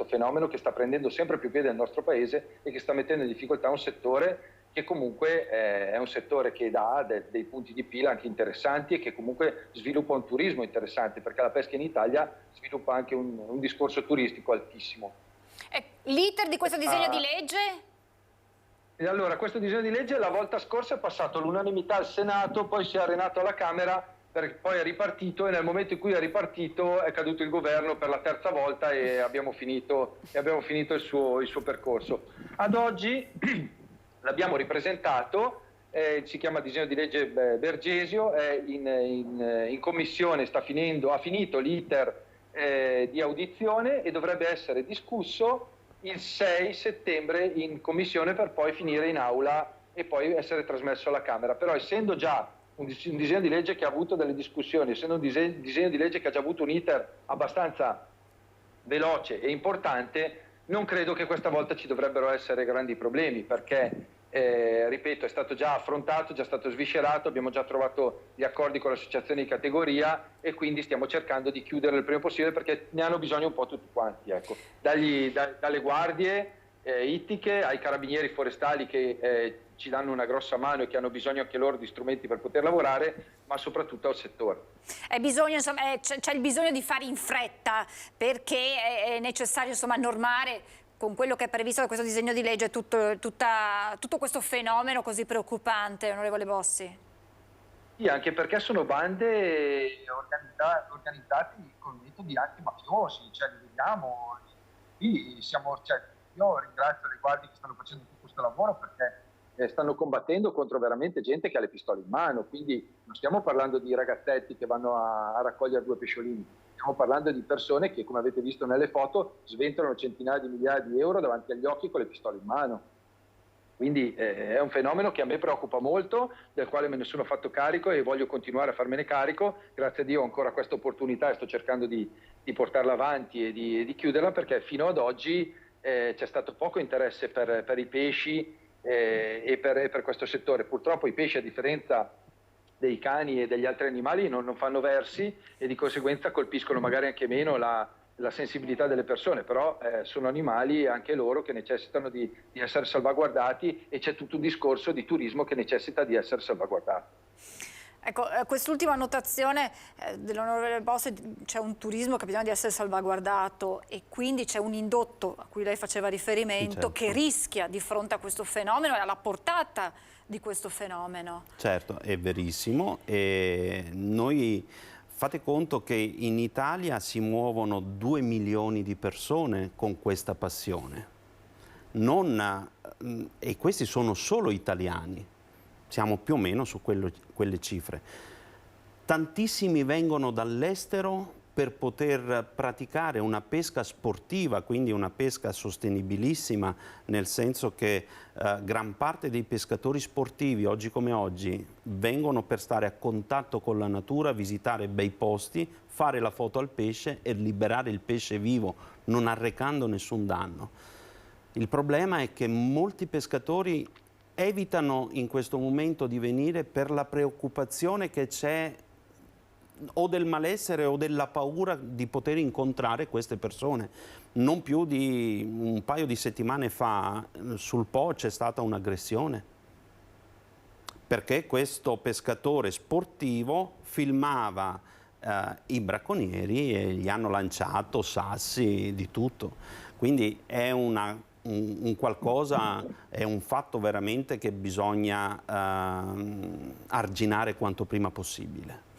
fenomeno che sta prendendo sempre più piede nel nostro paese e che sta mettendo in difficoltà un settore che comunque è un settore che dà dei punti di pila anche interessanti e che comunque sviluppa un turismo interessante, perché la pesca in Italia sviluppa anche un discorso turistico altissimo. L'iter di questo disegno di legge? E allora, questo disegno di legge la volta scorsa è passato all'unanimità al Senato, poi si è arenato alla Camera poi è ripartito, e nel momento in cui è ripartito è caduto il governo per la terza volta e abbiamo finito il suo percorso. Ad oggi l'abbiamo ripresentato, si chiama disegno di legge Bergesio, è in commissione, ha finito l'iter di audizione e dovrebbe essere discusso il 6 settembre in commissione per poi finire in aula e poi essere trasmesso alla Camera. Però essendo già un disegno di legge che ha avuto delle discussioni, essendo un disegno di legge che ha già avuto un iter abbastanza veloce e importante, non credo che questa volta ci dovrebbero essere grandi problemi, perché ripeto, è stato già affrontato, già stato sviscerato, abbiamo già trovato gli accordi con le associazioni di categoria e quindi stiamo cercando di chiudere il prima possibile, perché ne hanno bisogno un po' tutti quanti, ecco. Dalle guardie ittiche ai carabinieri forestali che ci danno una grossa mano e che hanno bisogno anche loro di strumenti per poter lavorare, ma soprattutto al settore. C'è il bisogno di fare in fretta, perché è necessario, insomma, normare con quello che è previsto da questo disegno di legge tutto questo fenomeno così preoccupante, onorevole Bossi. Sì, anche perché sono bande organizzate con metodi anche mafiosi, cioè li vediamo, io ringrazio le guardie che stanno facendo tutto questo lavoro, perché stanno combattendo contro veramente gente che ha le pistole in mano, quindi non stiamo parlando di ragazzetti che vanno a raccogliere 2 pesciolini. Stiamo parlando di persone che, come avete visto nelle foto, sventolano centinaia di migliaia di euro davanti agli occhi con le pistole in mano. Quindi è un fenomeno che a me preoccupa molto, del quale me ne sono fatto carico e voglio continuare a farmene carico. Grazie a Dio ho ancora questa opportunità e sto cercando di portarla avanti e di chiuderla, perché fino ad oggi c'è stato poco interesse per i pesci e per questo settore. Purtroppo i pesci, a differenza dei cani e degli altri animali, non fanno versi e di conseguenza colpiscono magari anche meno la sensibilità delle persone, però sono animali anche loro che necessitano di essere salvaguardati, e c'è tutto un discorso di turismo che necessita di essere salvaguardato. Ecco, quest'ultima notazione dell'onorevole Bossi, c'è un turismo che ha bisogno di essere salvaguardato e quindi c'è un indotto a cui lei faceva riferimento, certo, che rischia di fronte a questo fenomeno e alla portata di questo fenomeno. Certo, è verissimo, e noi fate conto che in Italia si muovono 2 milioni di persone con questa passione, e questi sono solo italiani. Siamo più o meno su quelle cifre. Tantissimi vengono dall'estero per poter praticare una pesca sportiva, quindi una pesca sostenibilissima, nel senso che gran parte dei pescatori sportivi, oggi come oggi, vengono per stare a contatto con la natura, visitare bei posti, fare la foto al pesce e liberare il pesce vivo, non arrecando nessun danno. Il problema è che molti pescatori evitano in questo momento di venire per la preoccupazione che c'è, o del malessere o della paura di poter incontrare queste persone. Non più di un paio di settimane fa sul Po c'è stata un'aggressione, perché questo pescatore sportivo filmava i bracconieri e gli hanno lanciato sassi, di tutto. Quindi è un qualcosa, è un fatto veramente che bisogna arginare quanto prima possibile.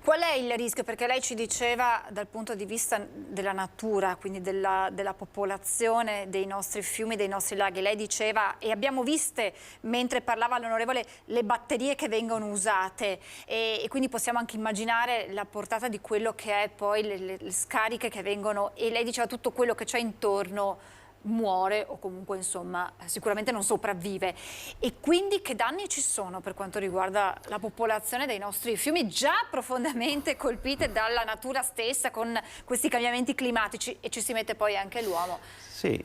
Qual è il rischio? Perché lei ci diceva dal punto di vista della natura, quindi della popolazione dei nostri fiumi, dei nostri laghi. Lei diceva, e abbiamo viste mentre parlava l'onorevole, le batterie che vengono usate e quindi possiamo anche immaginare la portata di quello che è poi le scariche che vengono, e lei diceva tutto quello che c'è intorno muore o comunque insomma sicuramente non sopravvive. E quindi che danni ci sono per quanto riguarda la popolazione dei nostri fiumi, già profondamente colpite dalla natura stessa con questi cambiamenti climatici, e ci si mette poi anche l'uomo? Sì,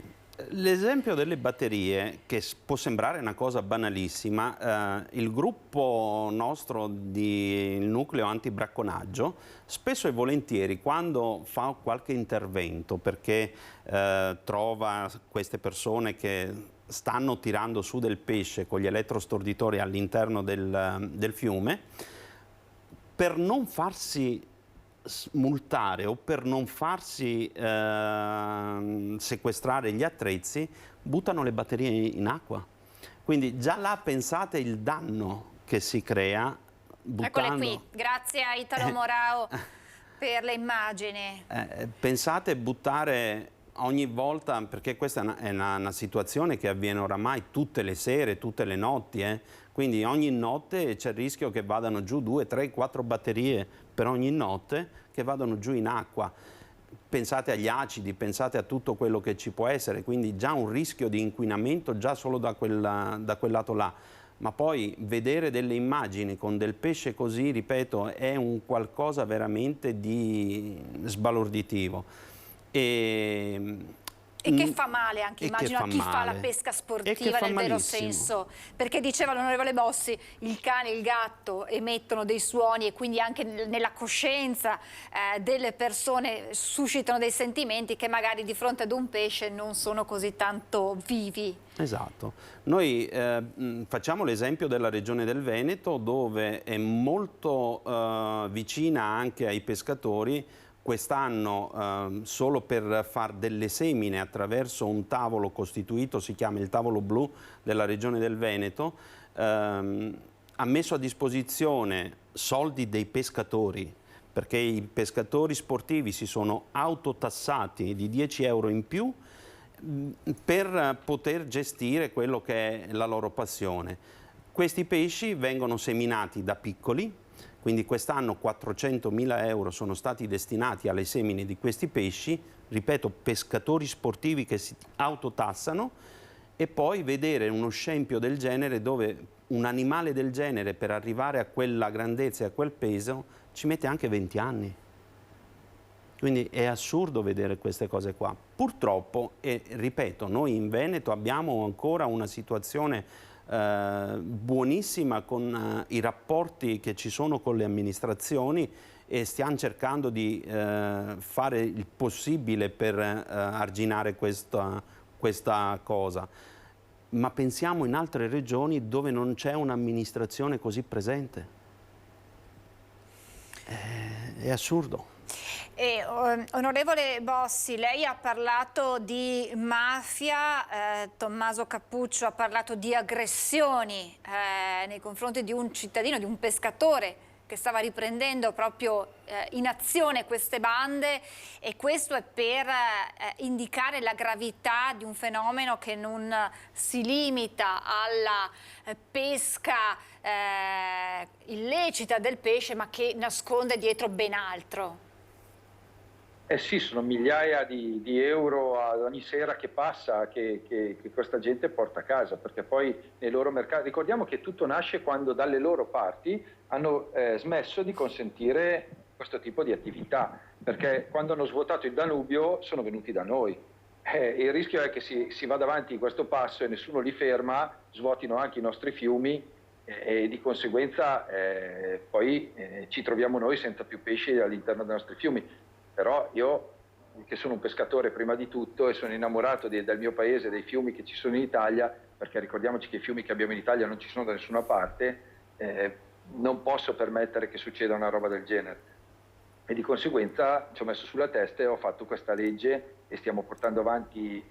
l'esempio delle batterie, che può sembrare una cosa banalissima, il gruppo nostro di nucleo antibracconaggio spesso e volentieri, quando fa qualche intervento perché trova queste persone che stanno tirando su del pesce con gli elettrostorditori all'interno del fiume, per non farsi multare o per non farsi sequestrare gli attrezzi, buttano le batterie in acqua. Quindi già là pensate il danno che si crea buttando... Eccole qui, grazie a Italo Morao per le immagini. Pensate buttare ogni volta, perché questa è una situazione che avviene oramai tutte le sere, tutte le notti, quindi ogni notte c'è il rischio che vadano giù 2, 3, 4 batterie per ogni notte che vadano giù in acqua. Pensate agli acidi, pensate a tutto quello che ci può essere, quindi già un rischio di inquinamento già solo da quel lato là. Ma poi vedere delle immagini con del pesce così, ripeto, è un qualcosa veramente di sbalorditivo. E che fa male anche, immagino, a chi fa la pesca sportiva nel vero senso, perché diceva l'onorevole Bossi, il cane e il gatto emettono dei suoni e quindi anche nella coscienza delle persone suscitano dei sentimenti che magari di fronte ad un pesce non sono così tanto vivi. Esatto. Noi facciamo l'esempio della regione del Veneto, dove è molto vicina anche ai pescatori. Quest'anno, solo per far delle semine attraverso un tavolo costituito, si chiama il tavolo blu della regione del Veneto, ha messo a disposizione soldi dei pescatori, perché i pescatori sportivi si sono autotassati di 10 euro in più per poter gestire quello che è la loro passione. Questi pesci vengono seminati da piccoli, quindi quest'anno 400.000 euro sono stati destinati alle semine di questi pesci, ripeto, pescatori sportivi che si autotassano, e poi vedere uno scempio del genere dove un animale del genere per arrivare a quella grandezza e a quel peso ci mette anche 20 anni. Quindi è assurdo vedere queste cose qua. Purtroppo, e ripeto, noi in Veneto abbiamo ancora una situazione buonissima con i rapporti che ci sono con le amministrazioni, e stiamo cercando di fare il possibile per arginare questa cosa. Ma pensiamo in altre regioni dove non c'è un'amministrazione così presente. È assurdo. Onorevole Bossi, lei ha parlato di mafia, Tommaso Cappuccio ha parlato di aggressioni nei confronti di un cittadino, di un pescatore che stava riprendendo proprio in azione queste bande, e questo è per indicare la gravità di un fenomeno che non si limita alla pesca illecita del pesce, ma che nasconde dietro ben altro. Sì, sono migliaia di euro ad ogni sera che passa che questa gente porta a casa, perché poi nei loro mercati, ricordiamo che tutto nasce quando dalle loro parti hanno smesso di consentire questo tipo di attività, perché quando hanno svuotato il Danubio sono venuti da noi. Il rischio è che si vada avanti in questo passo e nessuno li ferma, svuotino anche i nostri fiumi e di conseguenza poi ci troviamo noi senza più pesci all'interno dei nostri fiumi. Però io, che sono un pescatore prima di tutto e sono innamorato del mio paese, dei fiumi che ci sono in Italia, perché ricordiamoci che i fiumi che abbiamo in Italia non ci sono da nessuna parte, non posso permettere che succeda una roba del genere. E di conseguenza ci ho messo sulla testa e ho fatto questa legge e stiamo portando avanti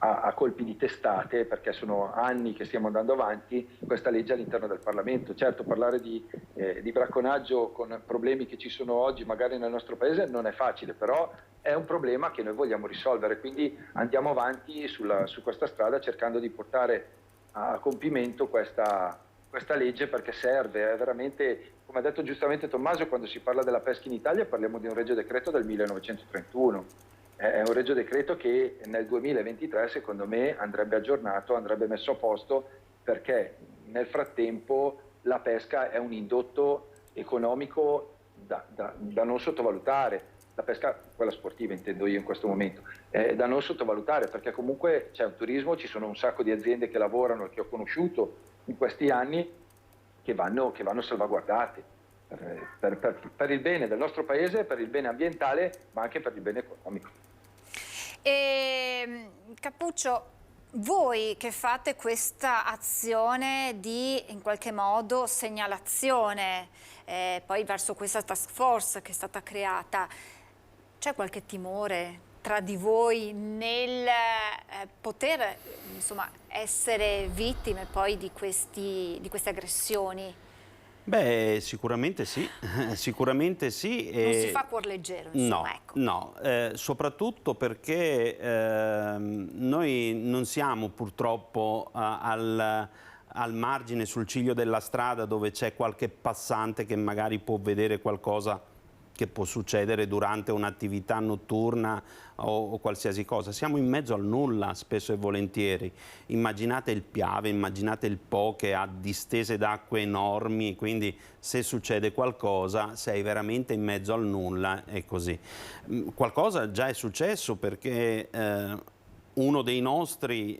a colpi di testate, perché sono anni che stiamo andando avanti, questa legge all'interno del Parlamento. Certo, parlare di bracconaggio con problemi che ci sono oggi magari nel nostro paese non è facile, però è un problema che noi vogliamo risolvere, quindi andiamo avanti su questa strada cercando di portare a compimento questa legge, perché serve, è veramente, come ha detto giustamente Tommaso, quando si parla della pesca in Italia parliamo di un regio decreto del 1931. È un regio decreto che nel 2023 secondo me andrebbe aggiornato, andrebbe messo a posto, perché nel frattempo la pesca è un indotto economico da non sottovalutare, la pesca, quella sportiva intendo io in questo momento, è da non sottovalutare, perché comunque c'è un turismo, ci sono un sacco di aziende che lavorano e che ho conosciuto in questi anni che vanno salvaguardate per il bene del nostro paese, per il bene ambientale, ma anche per il bene economico. Cappuccio, voi che fate questa azione di in qualche modo segnalazione poi verso questa task force che è stata creata, c'è qualche timore tra di voi nel poter insomma, essere vittime poi di queste aggressioni? Beh, sicuramente sì, sicuramente sì. Non si fa cuor leggero, insomma, No, ecco. no, soprattutto perché noi non siamo purtroppo al margine, sul ciglio della strada, dove c'è qualche passante che magari può vedere qualcosa che può succedere durante un'attività notturna o qualsiasi cosa. Siamo in mezzo al nulla spesso e volentieri. Immaginate il Piave, immaginate il Po che ha distese d'acque enormi, quindi se succede qualcosa sei veramente in mezzo al nulla e così. Qualcosa già è successo perché uno dei nostri,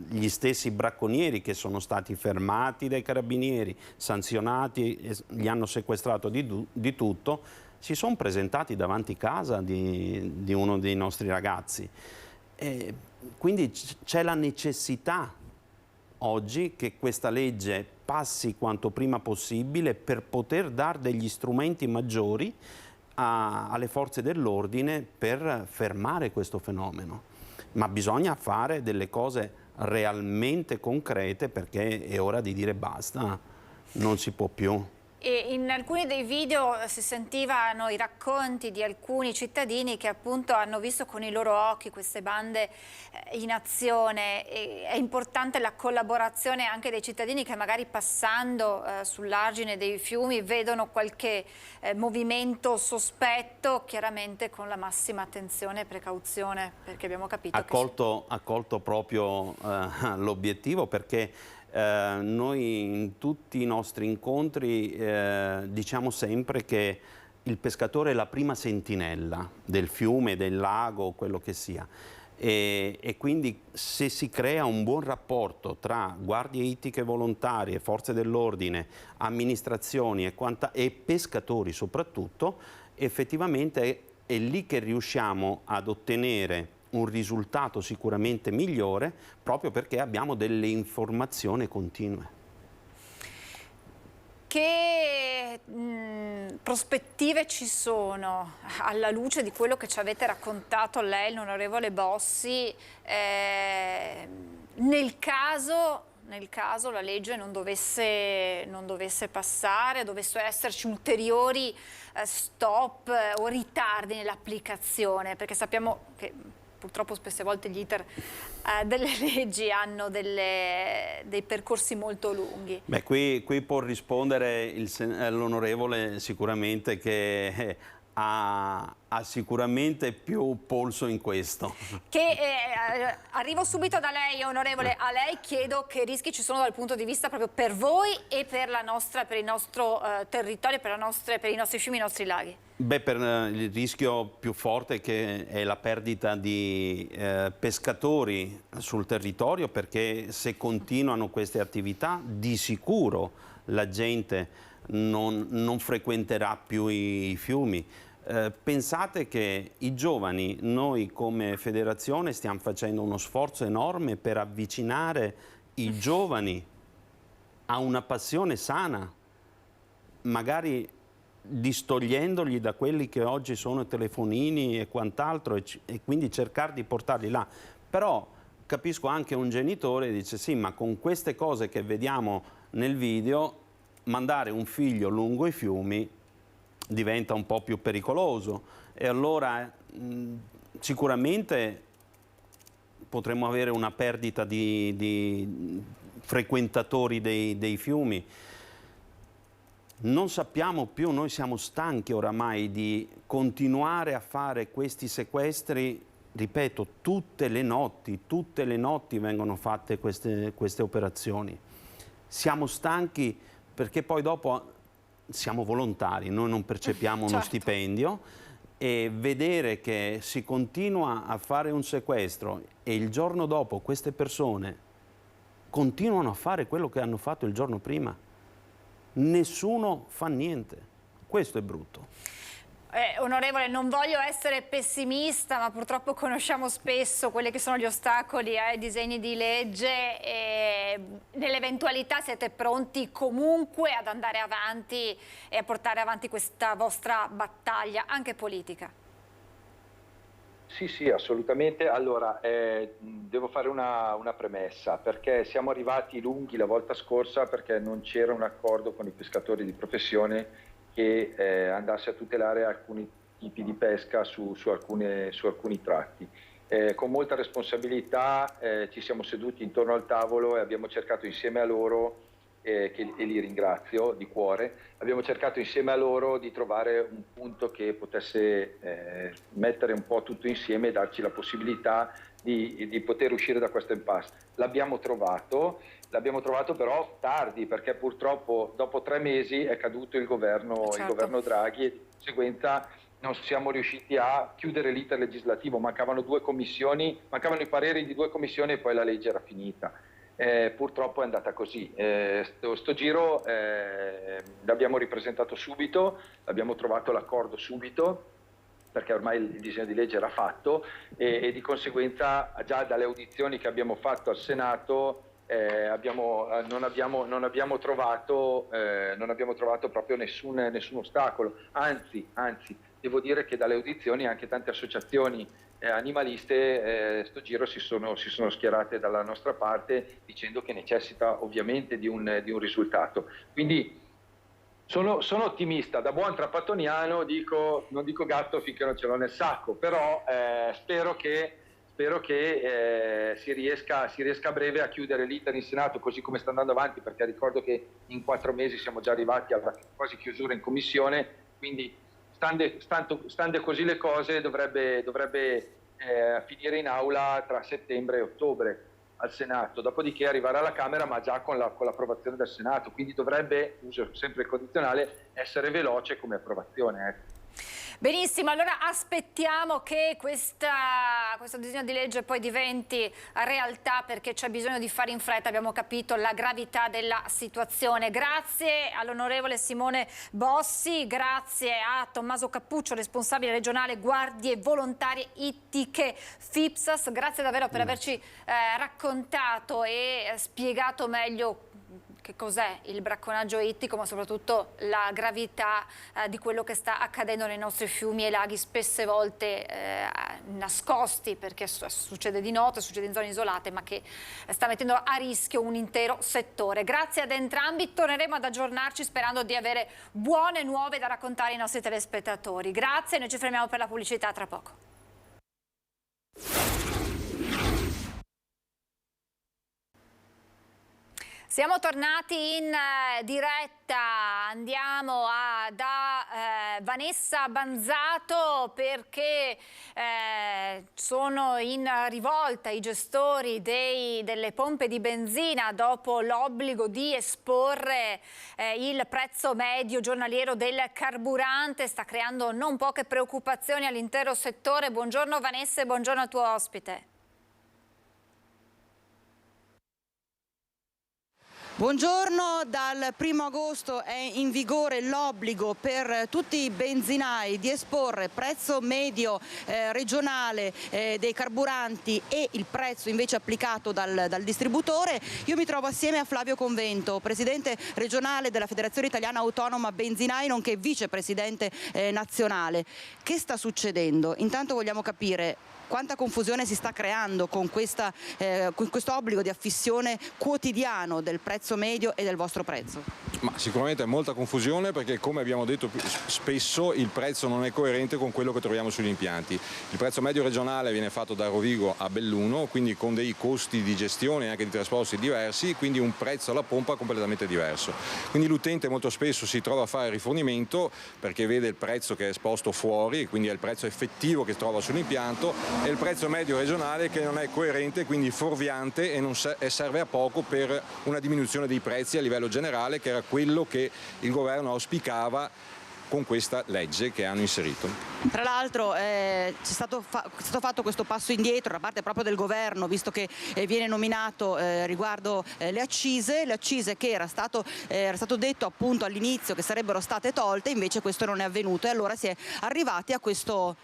gli stessi bracconieri che sono stati fermati dai carabinieri, sanzionati, gli hanno sequestrato di tutto, si sono presentati davanti casa di uno dei nostri ragazzi. E quindi c'è la necessità oggi che questa legge passi quanto prima possibile per poter dare degli strumenti maggiori alle forze dell'ordine per fermare questo fenomeno. Ma bisogna fare delle cose realmente concrete, perché è ora di dire basta, non si può più. E in alcuni dei video si sentivano i racconti di alcuni cittadini che appunto hanno visto con i loro occhi queste bande in azione. E è importante la collaborazione anche dei cittadini che magari passando sull'argine dei fiumi vedono qualche movimento sospetto, chiaramente con la massima attenzione e precauzione, perché abbiamo capito ha colto proprio l'obiettivo, perché noi in tutti i nostri incontri diciamo sempre che il pescatore è la prima sentinella del fiume, del lago, quello che sia. E quindi se si crea un buon rapporto tra guardie ittiche volontarie, forze dell'ordine, amministrazioni e pescatori soprattutto, effettivamente è lì che riusciamo ad ottenere un risultato sicuramente migliore, proprio perché abbiamo delle informazioni continue. Che prospettive ci sono alla luce di quello che ci avete raccontato lei, l'onorevole Bossi, nel caso la legge non dovesse passare, dovessero esserci ulteriori stop o ritardi nell'applicazione, perché sappiamo che purtroppo spesse volte gli iter delle leggi hanno dei percorsi molto lunghi. Beh, qui può rispondere l'onorevole sicuramente, che ha sicuramente più polso in questo. Arrivo subito da lei, onorevole. A lei chiedo che rischi ci sono dal punto di vista proprio per voi e per il nostro territorio, per i nostri fiumi, i nostri laghi. Beh, per il rischio più forte che è la perdita di pescatori sul territorio, perché se continuano queste attività di sicuro la gente non frequenterà più i fiumi. Pensate che i giovani, noi come federazione stiamo facendo uno sforzo enorme per avvicinare i giovani a una passione sana, magari distogliendogli da quelli che oggi sono i telefonini e quant'altro, e quindi cercare di portarli là. Però capisco anche un genitore che dice sì, ma con queste cose che vediamo nel video mandare un figlio lungo i fiumi diventa un po' più pericoloso, e allora sicuramente potremmo avere una perdita di frequentatori dei fiumi. Non sappiamo più, noi siamo stanchi oramai di continuare a fare questi sequestri, ripeto, tutte le notti vengono fatte queste operazioni. Siamo stanchi perché poi dopo siamo volontari, noi non percepiamo uno stipendio, e vedere che si continua a fare un sequestro e il giorno dopo queste persone continuano a fare quello che hanno fatto il giorno prima, nessuno fa niente, questo è brutto. Onorevole, non voglio essere pessimista, ma purtroppo conosciamo spesso quelli che sono gli ostacoli ai disegni di legge, e nell'eventualità siete pronti comunque ad andare avanti e a portare avanti questa vostra battaglia, anche politica? Sì, assolutamente. Allora, devo fare una premessa, perché siamo arrivati lunghi la volta scorsa perché non c'era un accordo con i pescatori di professione che andasse a tutelare alcuni tipi di pesca su alcuni tratti. Con molta responsabilità ci siamo seduti intorno al tavolo e abbiamo cercato insieme a loro, e li ringrazio di cuore, abbiamo cercato insieme a loro di trovare un punto che potesse mettere un po' tutto insieme e darci la possibilità di poter uscire da questo impasse. L'abbiamo trovato però tardi, perché purtroppo dopo 3 mesi è caduto il governo Draghi e di conseguenza non siamo riusciti a chiudere l'iter legislativo, mancavano i pareri di 2 commissioni e poi la legge era finita. Purtroppo è andata così. Sto giro l'abbiamo ripresentato subito, abbiamo trovato l'accordo subito, perché ormai il disegno di legge era fatto e di conseguenza già dalle audizioni che abbiamo fatto al Senato non abbiamo trovato proprio nessun ostacolo, anzi devo dire che dalle audizioni anche tante associazioni animaliste sto giro si sono schierate dalla nostra parte dicendo che necessita ovviamente di un risultato. Quindi sono ottimista, da buon trapattoniano non dico gatto finché non ce l'ho nel sacco, però spero che si riesca a breve a chiudere l'iter in Senato così come sta andando avanti, perché ricordo che in 4 mesi siamo già arrivati alla quasi chiusura in commissione, quindi stando così le cose dovrebbe finire in aula tra settembre e ottobre al Senato, dopodiché arrivare alla Camera ma già con l'approvazione del Senato, quindi dovrebbe, uso sempre il condizionale, essere veloce come approvazione. Benissimo, allora aspettiamo che questo disegno di legge poi diventi realtà, perché c'è bisogno di fare in fretta, abbiamo capito la gravità della situazione. Grazie all'onorevole Simone Bossi, grazie a Tommaso Cappuccio, responsabile regionale Guardie Volontarie Ittiche FIPSAS, grazie davvero per averci raccontato e spiegato meglio che cos'è il bracconaggio ittico, ma soprattutto la gravità di quello che sta accadendo nei nostri fiumi e laghi, spesse volte nascosti, perché succede di notte, succede in zone isolate, ma che sta mettendo a rischio un intero settore. Grazie ad entrambi, torneremo ad aggiornarci sperando di avere buone nuove da raccontare ai nostri telespettatori. Grazie, noi ci fermiamo per la pubblicità tra poco. Siamo tornati in diretta, andiamo da Vanessa Banzato perché sono in rivolta i gestori delle pompe di benzina dopo l'obbligo di esporre il prezzo medio giornaliero del carburante. Sta creando non poche preoccupazioni all'intero settore. Buongiorno Vanessa e buongiorno al tuo ospite. Buongiorno, dal 1° agosto è in vigore l'obbligo per tutti i benzinai di esporre prezzo medio regionale dei carburanti e il prezzo invece applicato dal distributore. Io mi trovo assieme a Flavio Convento, presidente regionale della Federazione Italiana Autonoma Benzinai, nonché vicepresidente nazionale. Che sta succedendo? Intanto vogliamo capire quanta confusione si sta creando con questo obbligo di affissione quotidiano del prezzo medio e del vostro prezzo. Ma sicuramente è molta confusione, perché come abbiamo detto spesso il prezzo non è coerente con quello che troviamo sugli impianti. Il prezzo medio regionale viene fatto da Rovigo a Belluno, quindi con dei costi di gestione e anche di trasporti diversi, quindi un prezzo alla pompa completamente diverso. Quindi l'utente molto spesso si trova a fare rifornimento perché vede il prezzo che è esposto fuori, quindi è il prezzo effettivo che trova sull'impianto, e il prezzo medio regionale che non è coerente, quindi fuorviante e serve a poco per una diminuzione dei prezzi a livello generale, che era quello che il governo auspicava con questa legge che hanno inserito. Tra l'altro c'è stato fatto questo passo indietro da parte proprio del governo, visto che viene nominato riguardo le accise che era stato detto appunto all'inizio che sarebbero state tolte, invece questo non è avvenuto e allora si è arrivati a questo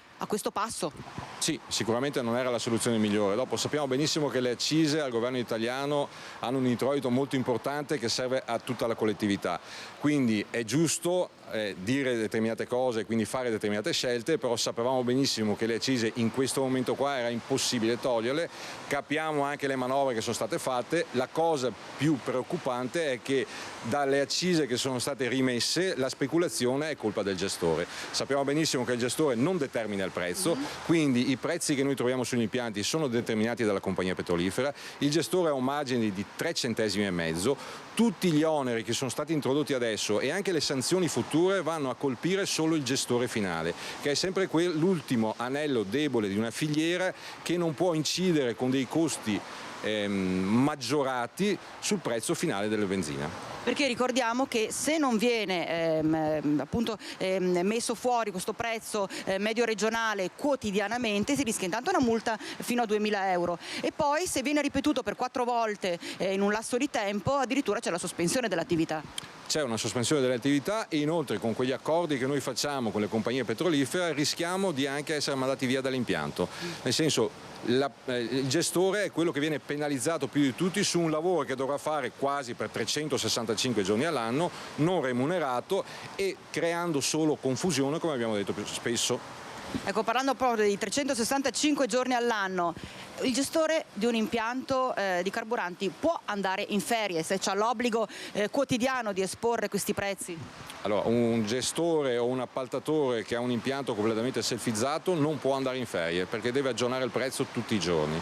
passo. Sì, sicuramente non era la soluzione migliore. Dopo sappiamo benissimo che le accise al governo italiano hanno un introito molto importante che serve a tutta la collettività, quindi è giusto dire dire determinate cose, quindi fare determinate scelte, però sapevamo benissimo che le accise in questo momento qua era impossibile toglierle, capiamo anche le manovre che sono state fatte. La cosa più preoccupante è che dalle accise che sono state rimesse la speculazione è colpa del gestore. Sappiamo benissimo che il gestore non determina il prezzo, quindi i prezzi che noi troviamo sugli impianti sono determinati dalla compagnia petrolifera, il gestore ha un margine di 3,5 centesimi, tutti gli oneri che sono stati introdotti adesso e anche le sanzioni future vanno a colpire solo il gestore finale, che è sempre l'ultimo anello debole di una filiera che non può incidere con dei costi maggiorati sul prezzo finale della benzina. Perché ricordiamo che se non viene messo fuori questo prezzo medio regionale quotidianamente si rischia intanto una multa fino a 2.000 euro e poi se viene ripetuto per 4 volte in un lasso di tempo addirittura c'è la sospensione dell'attività. C'è una sospensione delle attività e inoltre con quegli accordi che noi facciamo con le compagnie petrolifere rischiamo di anche essere mandati via dall'impianto, nel senso il gestore è quello che viene penalizzato più di tutti su un lavoro che dovrà fare quasi per 365 giorni all'anno, non remunerato e creando solo confusione, come abbiamo detto spesso. Ecco, parlando proprio di 365 giorni all'anno, il gestore di un impianto di carburanti può andare in ferie se c'ha l'obbligo quotidiano di esporre questi prezzi? Allora, un gestore o un appaltatore che ha un impianto completamente selfizzato non può andare in ferie perché deve aggiornare il prezzo tutti i giorni.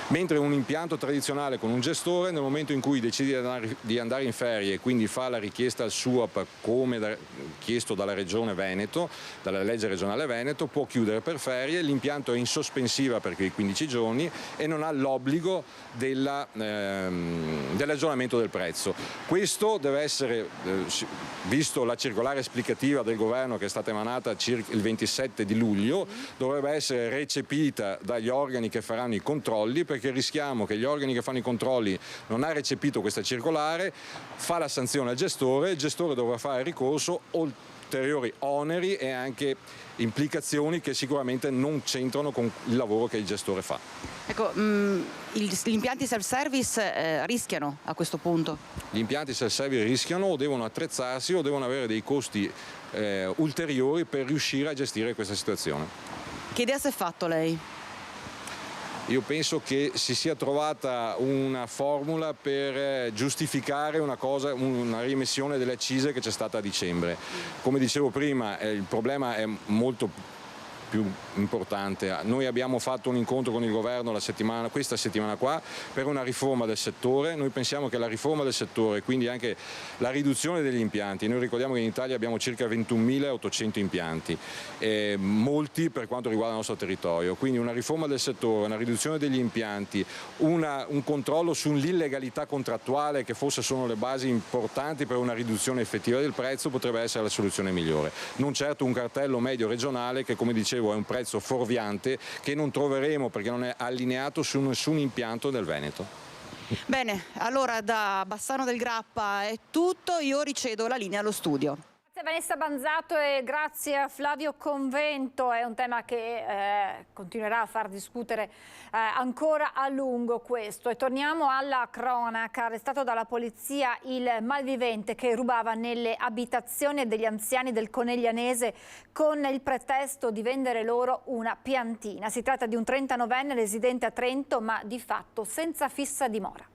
Mentre un impianto tradizionale con un gestore, nel momento in cui decide di andare in ferie e quindi fa la richiesta al SUAP come chiesto dalla Regione Veneto, dalla legge regionale Veneto, può chiudere per ferie, l'impianto è in sospensiva per quei 15 giorni e non ha l'obbligo dell'aggiornamento del prezzo. Questo deve essere, visto la circolare esplicativa del governo che è stata emanata circa il 27 di luglio, dovrebbe essere recepita dagli organi che faranno i controlli, perché rischiamo che gli organi che fanno i controlli non ha recepito questa circolare, fa la sanzione al gestore, il gestore dovrà fare ricorso, ulteriori oneri e anche implicazioni che sicuramente non c'entrano con il lavoro che il gestore fa. Ecco, gli impianti self-service rischiano a questo punto? Gli impianti self-service rischiano o devono attrezzarsi o devono avere dei costi ulteriori per riuscire a gestire questa situazione. Che idea si è fatto lei? Io penso che si sia trovata una formula per giustificare una rimessione delle accise che c'è stata a dicembre. Come dicevo prima, il problema è molto più importante. Noi abbiamo fatto un incontro con il governo questa settimana qua per una riforma del settore. Noi pensiamo che la riforma del settore, quindi anche la riduzione degli impianti, noi ricordiamo che in Italia abbiamo circa 21.800 impianti, molti per quanto riguarda il nostro territorio, quindi una riforma del settore, una riduzione degli impianti, un controllo sull'illegalità contrattuale, che forse sono le basi importanti per una riduzione effettiva del prezzo, potrebbe essere la soluzione migliore. Non certo un cartello medio regionale che, come dicevo, è un prezzo fuorviante che non troveremo perché non è allineato su nessun impianto del Veneto. Bene, allora da Bassano del Grappa è tutto, io ricedo la linea allo studio. Grazie Vanessa Banzato e grazie a Flavio Convento, è un tema che continuerà a far discutere ancora a lungo questo. E torniamo alla cronaca, arrestato dalla polizia il malvivente che rubava nelle abitazioni degli anziani del Coneglianese con il pretesto di vendere loro una piantina. Si tratta di un 39enne residente a Trento ma di fatto senza fissa dimora.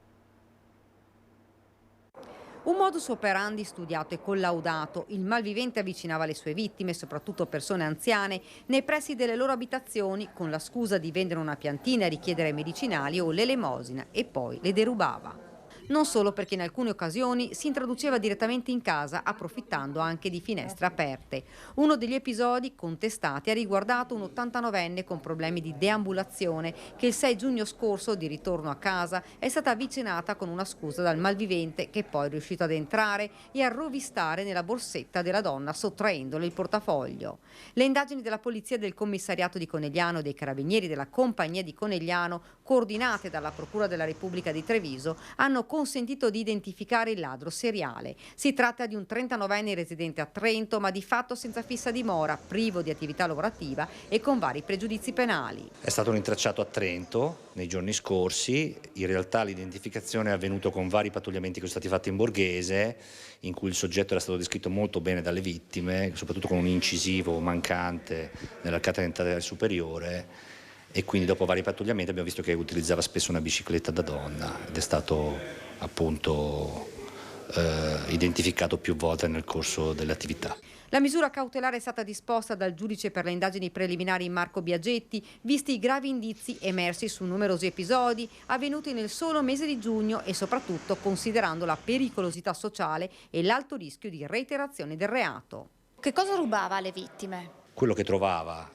Un modus operandi studiato e collaudato. Il malvivente avvicinava le sue vittime, soprattutto persone anziane, nei pressi delle loro abitazioni con la scusa di vendere una piantina e richiedere medicinali o l'elemosina e poi le derubava. Non solo, perché in alcune occasioni si introduceva direttamente in casa approfittando anche di finestre aperte. Uno degli episodi contestati ha riguardato un 89enne con problemi di deambulazione che il 6 giugno scorso, di ritorno a casa, è stata avvicinata con una scusa dal malvivente che poi è riuscito ad entrare e a rovistare nella borsetta della donna sottraendole il portafoglio. Le indagini della polizia del commissariato di Conegliano e dei carabinieri della compagnia di Conegliano, coordinate dalla Procura della Repubblica di Treviso, hanno consentito di identificare il ladro seriale. Si tratta di un 39enne residente a Trento, ma di fatto senza fissa dimora, privo di attività lavorativa e con vari pregiudizi penali. È stato rintracciato a Trento nei giorni scorsi. In realtà l'identificazione è avvenuta con vari pattugliamenti che sono stati fatti in Borghese, in cui il soggetto era stato descritto molto bene dalle vittime, soprattutto con un incisivo mancante nell'arcata dentale superiore, e quindi dopo vari pattugliamenti abbiamo visto che utilizzava spesso una bicicletta da donna ed è stato appunto identificato più volte nel corso delle attività. La misura cautelare è stata disposta dal giudice per le indagini preliminari Marco Biagetti, visti i gravi indizi emersi su numerosi episodi avvenuti nel solo mese di giugno e soprattutto considerando la pericolosità sociale e l'alto rischio di reiterazione del reato. Che cosa rubava alle vittime? Quello che trovava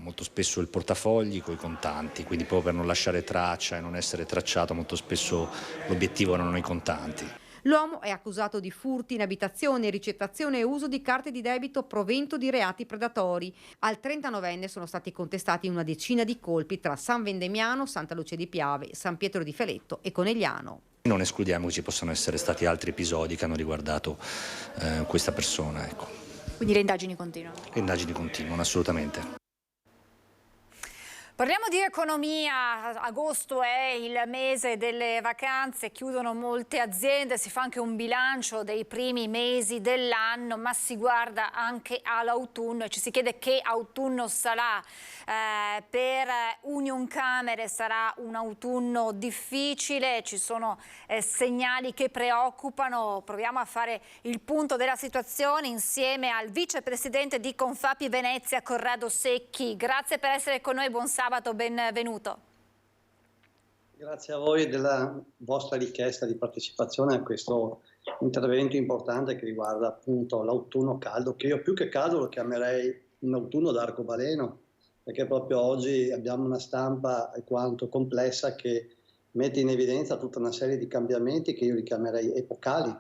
molto spesso il portafogli con i contanti, quindi proprio per non lasciare traccia e non essere tracciato, molto spesso l'obiettivo erano i contanti. L'uomo è accusato di furti in abitazione, ricettazione e uso di carte di debito provento di reati predatori. Al 39enne sono stati contestati una decina di colpi tra San Vendemiano, Santa Lucia di Piave, San Pietro di Feletto e Conegliano. Non escludiamo che ci possano essere stati altri episodi che hanno riguardato questa persona. Ecco. Quindi le indagini continuano? Le indagini continuano, assolutamente. Parliamo di economia, agosto è il mese delle vacanze, chiudono molte aziende, si fa anche un bilancio dei primi mesi dell'anno, ma si guarda anche all'autunno e ci si chiede che autunno sarà. Per Unioncamere sarà un autunno difficile, ci sono segnali che preoccupano, proviamo a fare il punto della situazione insieme al vicepresidente di Confapi Venezia, Corrado Secchi. Grazie per essere con noi, buon sabato, benvenuto. Grazie a voi della vostra richiesta di partecipazione a questo intervento importante che riguarda appunto l'autunno caldo, che io più che caldo lo chiamerei un autunno d'arcobaleno, perché proprio oggi abbiamo una stampa alquanto complessa che mette in evidenza tutta una serie di cambiamenti che io li chiamerei epocali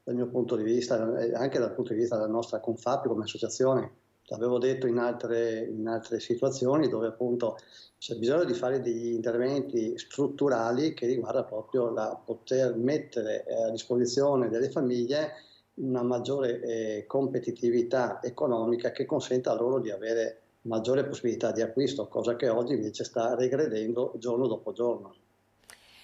dal mio punto di vista, anche dal punto di vista della nostra Confapi come associazione. L'avevo detto in altre situazioni dove appunto c'è bisogno di fare degli interventi strutturali che riguarda proprio la poter mettere a disposizione delle famiglie una maggiore competitività economica che consenta loro di avere maggiore possibilità di acquisto, cosa che oggi invece sta regredendo giorno dopo giorno.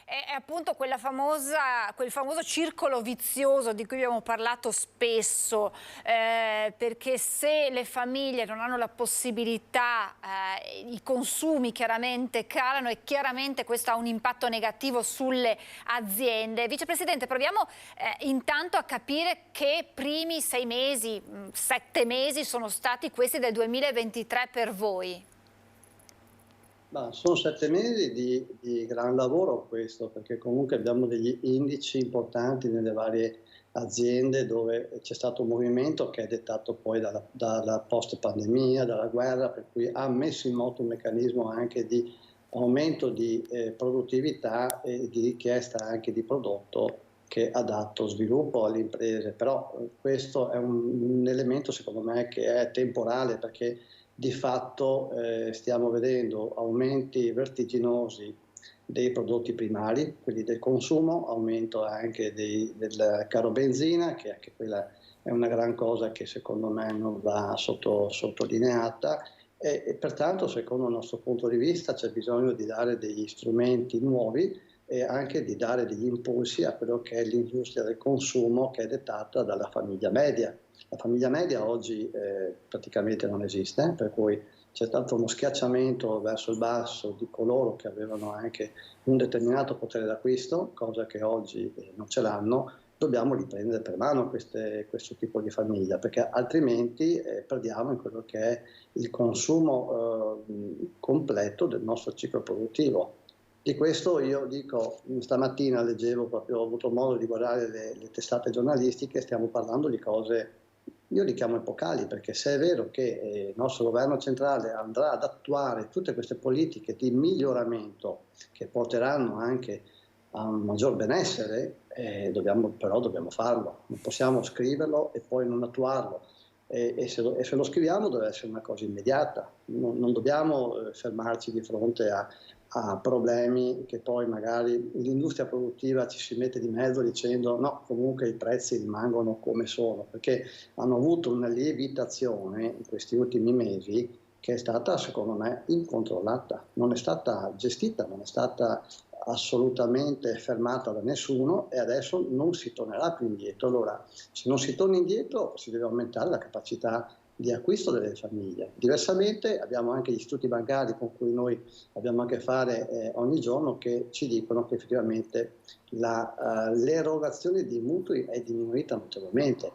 È appunto quel famoso circolo vizioso di cui abbiamo parlato spesso, perché se le famiglie non hanno la possibilità, i consumi chiaramente calano e chiaramente questo ha un impatto negativo sulle aziende. Vicepresidente, proviamo intanto a capire che primi 6 mesi, 7 mesi sono stati questi del 2023 per voi. Sono 7 mesi di gran lavoro questo, perché comunque abbiamo degli indici importanti nelle varie aziende dove c'è stato un movimento che è dettato poi dalla post-pandemia, dalla guerra, per cui ha messo in moto un meccanismo anche di aumento di produttività e di richiesta anche di prodotto che ha dato sviluppo alle imprese. Però questo è un elemento secondo me che è temporale, perché di fatto stiamo vedendo aumenti vertiginosi dei prodotti primari, quindi del consumo, aumento anche del caro benzina, che anche quella è una gran cosa che secondo me non va sottolineata e pertanto secondo il nostro punto di vista c'è bisogno di dare degli strumenti nuovi e anche di dare degli impulsi a quello che è l'industria del consumo che è dettata dalla famiglia media. La famiglia media oggi praticamente non esiste, per cui c'è stato uno schiacciamento verso il basso di coloro che avevano anche un determinato potere d'acquisto, cosa che oggi non ce l'hanno. Dobbiamo riprendere per mano questo tipo di famiglia, perché altrimenti perdiamo in quello che è il consumo completo del nostro ciclo produttivo. Di questo io dico, stamattina leggevo proprio, ho avuto modo di guardare le testate giornalistiche, stiamo parlando di cose, io li chiamo epocali, perché se è vero che il nostro governo centrale andrà ad attuare tutte queste politiche di miglioramento che porteranno anche a un maggior benessere, dobbiamo farlo, non possiamo scriverlo e poi non attuarlo. E se lo scriviamo deve essere una cosa immediata, non dobbiamo fermarci di fronte a a problemi che poi magari l'industria produttiva ci si mette di mezzo dicendo no, comunque i prezzi rimangono come sono, perché hanno avuto una lievitazione in questi ultimi mesi che è stata secondo me incontrollata, non è stata gestita, non è stata assolutamente fermata da nessuno e adesso non si tornerà più indietro. Allora, se non si torna indietro si deve aumentare la capacità di acquisto delle famiglie. Diversamente abbiamo anche gli istituti bancari con cui noi abbiamo a che fare ogni giorno che ci dicono che effettivamente l'erogazione di mutui è diminuita notevolmente.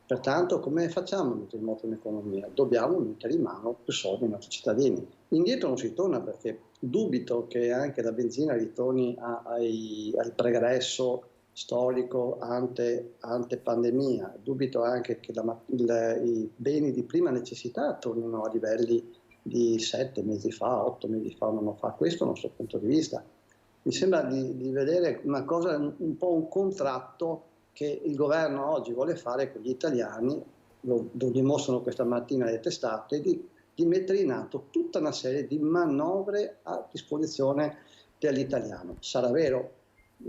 Pertanto come facciamo a mettere in moto un'economia? Dobbiamo mettere in mano più soldi ai nostri cittadini. Indietro non si torna perché dubito che anche la benzina ritorni al pregresso storico ante pandemia, dubito anche che i beni di prima necessità tornino a livelli di 7 mesi fa, 8 mesi fa, un anno fa. Questo è il nostro punto di vista. Mi sembra di vedere una cosa, un po' un contratto che il governo oggi vuole fare con gli italiani, lo dimostrano questa mattina le testate, di mettere in atto tutta una serie di manovre a disposizione dell'italiano. Sarà vero?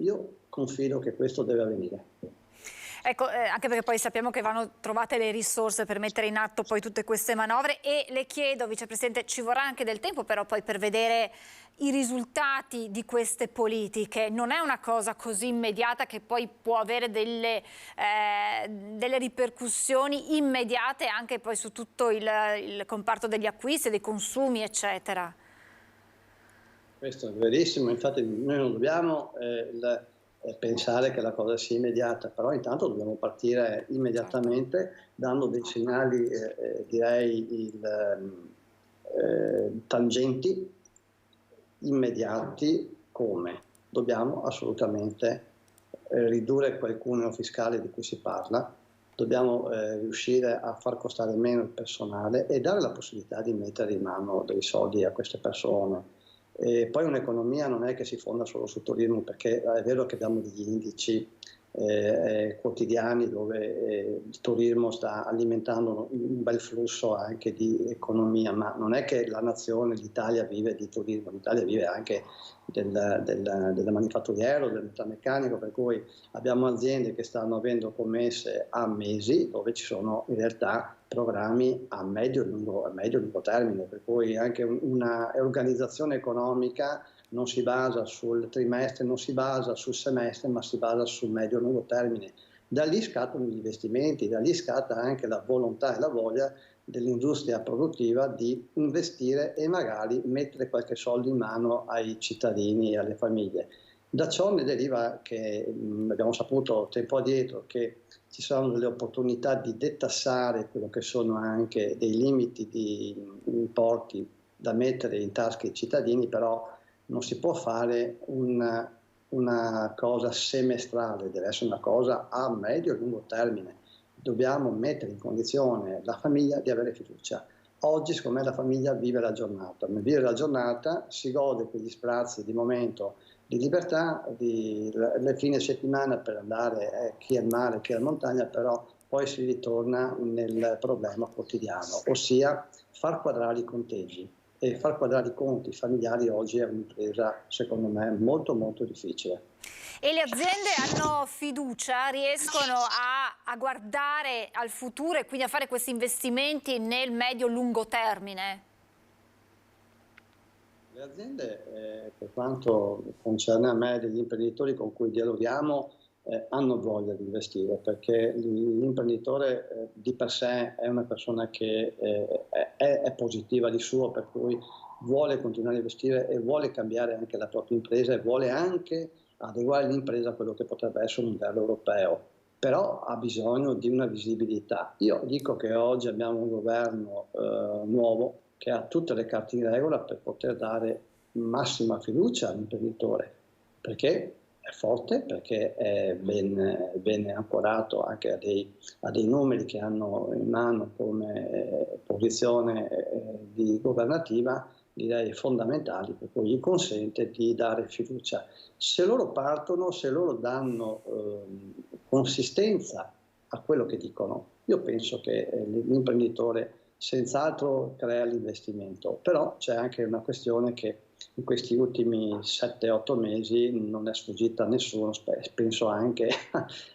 Io confido che questo deve avvenire. Ecco, anche perché poi sappiamo che vanno trovate le risorse per mettere in atto poi tutte queste manovre e le chiedo, Vicepresidente, ci vorrà anche del tempo però poi per vedere i risultati di queste politiche. Non è una cosa così immediata che poi può avere delle ripercussioni immediate anche poi su tutto il comparto degli acquisti, dei consumi, eccetera. Questo è verissimo, infatti noi non dobbiamo pensare che la cosa sia immediata, però intanto dobbiamo partire immediatamente dando dei segnali, direi, tangenti, immediati, come dobbiamo assolutamente ridurre quel cuneo fiscale di cui si parla, dobbiamo riuscire a far costare meno il personale e dare la possibilità di mettere in mano dei soldi a queste persone. E poi un'economia non è che si fonda solo sul turismo, perché è vero che abbiamo degli indici quotidiani dove il turismo sta alimentando un bel flusso anche di economia, ma non è che la nazione, l'Italia vive di turismo, l'Italia vive anche del manifatturiero, del metalmeccanico, per cui abbiamo aziende che stanno avendo commesse a mesi dove ci sono in realtà programmi a medio e lungo termine, per cui anche una organizzazione economica non si basa sul trimestre, non si basa sul semestre, ma si basa sul medio e lungo termine. Da lì scattano gli investimenti, da lì scatta anche la volontà e la voglia dell'industria produttiva di investire e magari mettere qualche soldo in mano ai cittadini e alle famiglie. Da ciò ne deriva che abbiamo saputo tempo addietro che ci saranno delle opportunità di detassare quello che sono anche dei limiti di importi da mettere in tasca ai cittadini, però non si può fare una cosa semestrale, deve essere una cosa a medio e lungo termine. Dobbiamo mettere in condizione la famiglia di avere fiducia. Oggi, secondo me, la famiglia vive la giornata. Nel vivere la giornata si gode quegli sprazzi di momento di libertà, le fine settimana per andare chi al mare, chi alla montagna, però poi si ritorna nel problema quotidiano, ossia far quadrare i conteggi. E far quadrare i conti familiari oggi è un'impresa, secondo me, molto molto difficile. E le aziende hanno fiducia, riescono a guardare al futuro e quindi a fare questi investimenti nel medio-lungo termine? Le aziende, per quanto concerne a me, degli imprenditori con cui dialoghiamo, hanno voglia di investire, perché l'imprenditore di per sé è una persona che è positiva di suo, per cui vuole continuare a investire e vuole cambiare anche la propria impresa e vuole anche adeguare l'impresa a quello che potrebbe essere un modello europeo, però ha bisogno di una visibilità. Io dico che oggi abbiamo un governo nuovo che ha tutte le carte in regola per poter dare massima fiducia all'imprenditore, perché è forte, perché è ben ancorato anche a dei numeri che hanno in mano come posizione governativa, direi fondamentali, per cui gli consente di dare fiducia. Se loro partono, se loro danno consistenza a quello che dicono, io penso che l'imprenditore senz'altro crea l'investimento, però c'è anche una questione che in questi ultimi 7-8 mesi non è sfuggita a nessuno, penso anche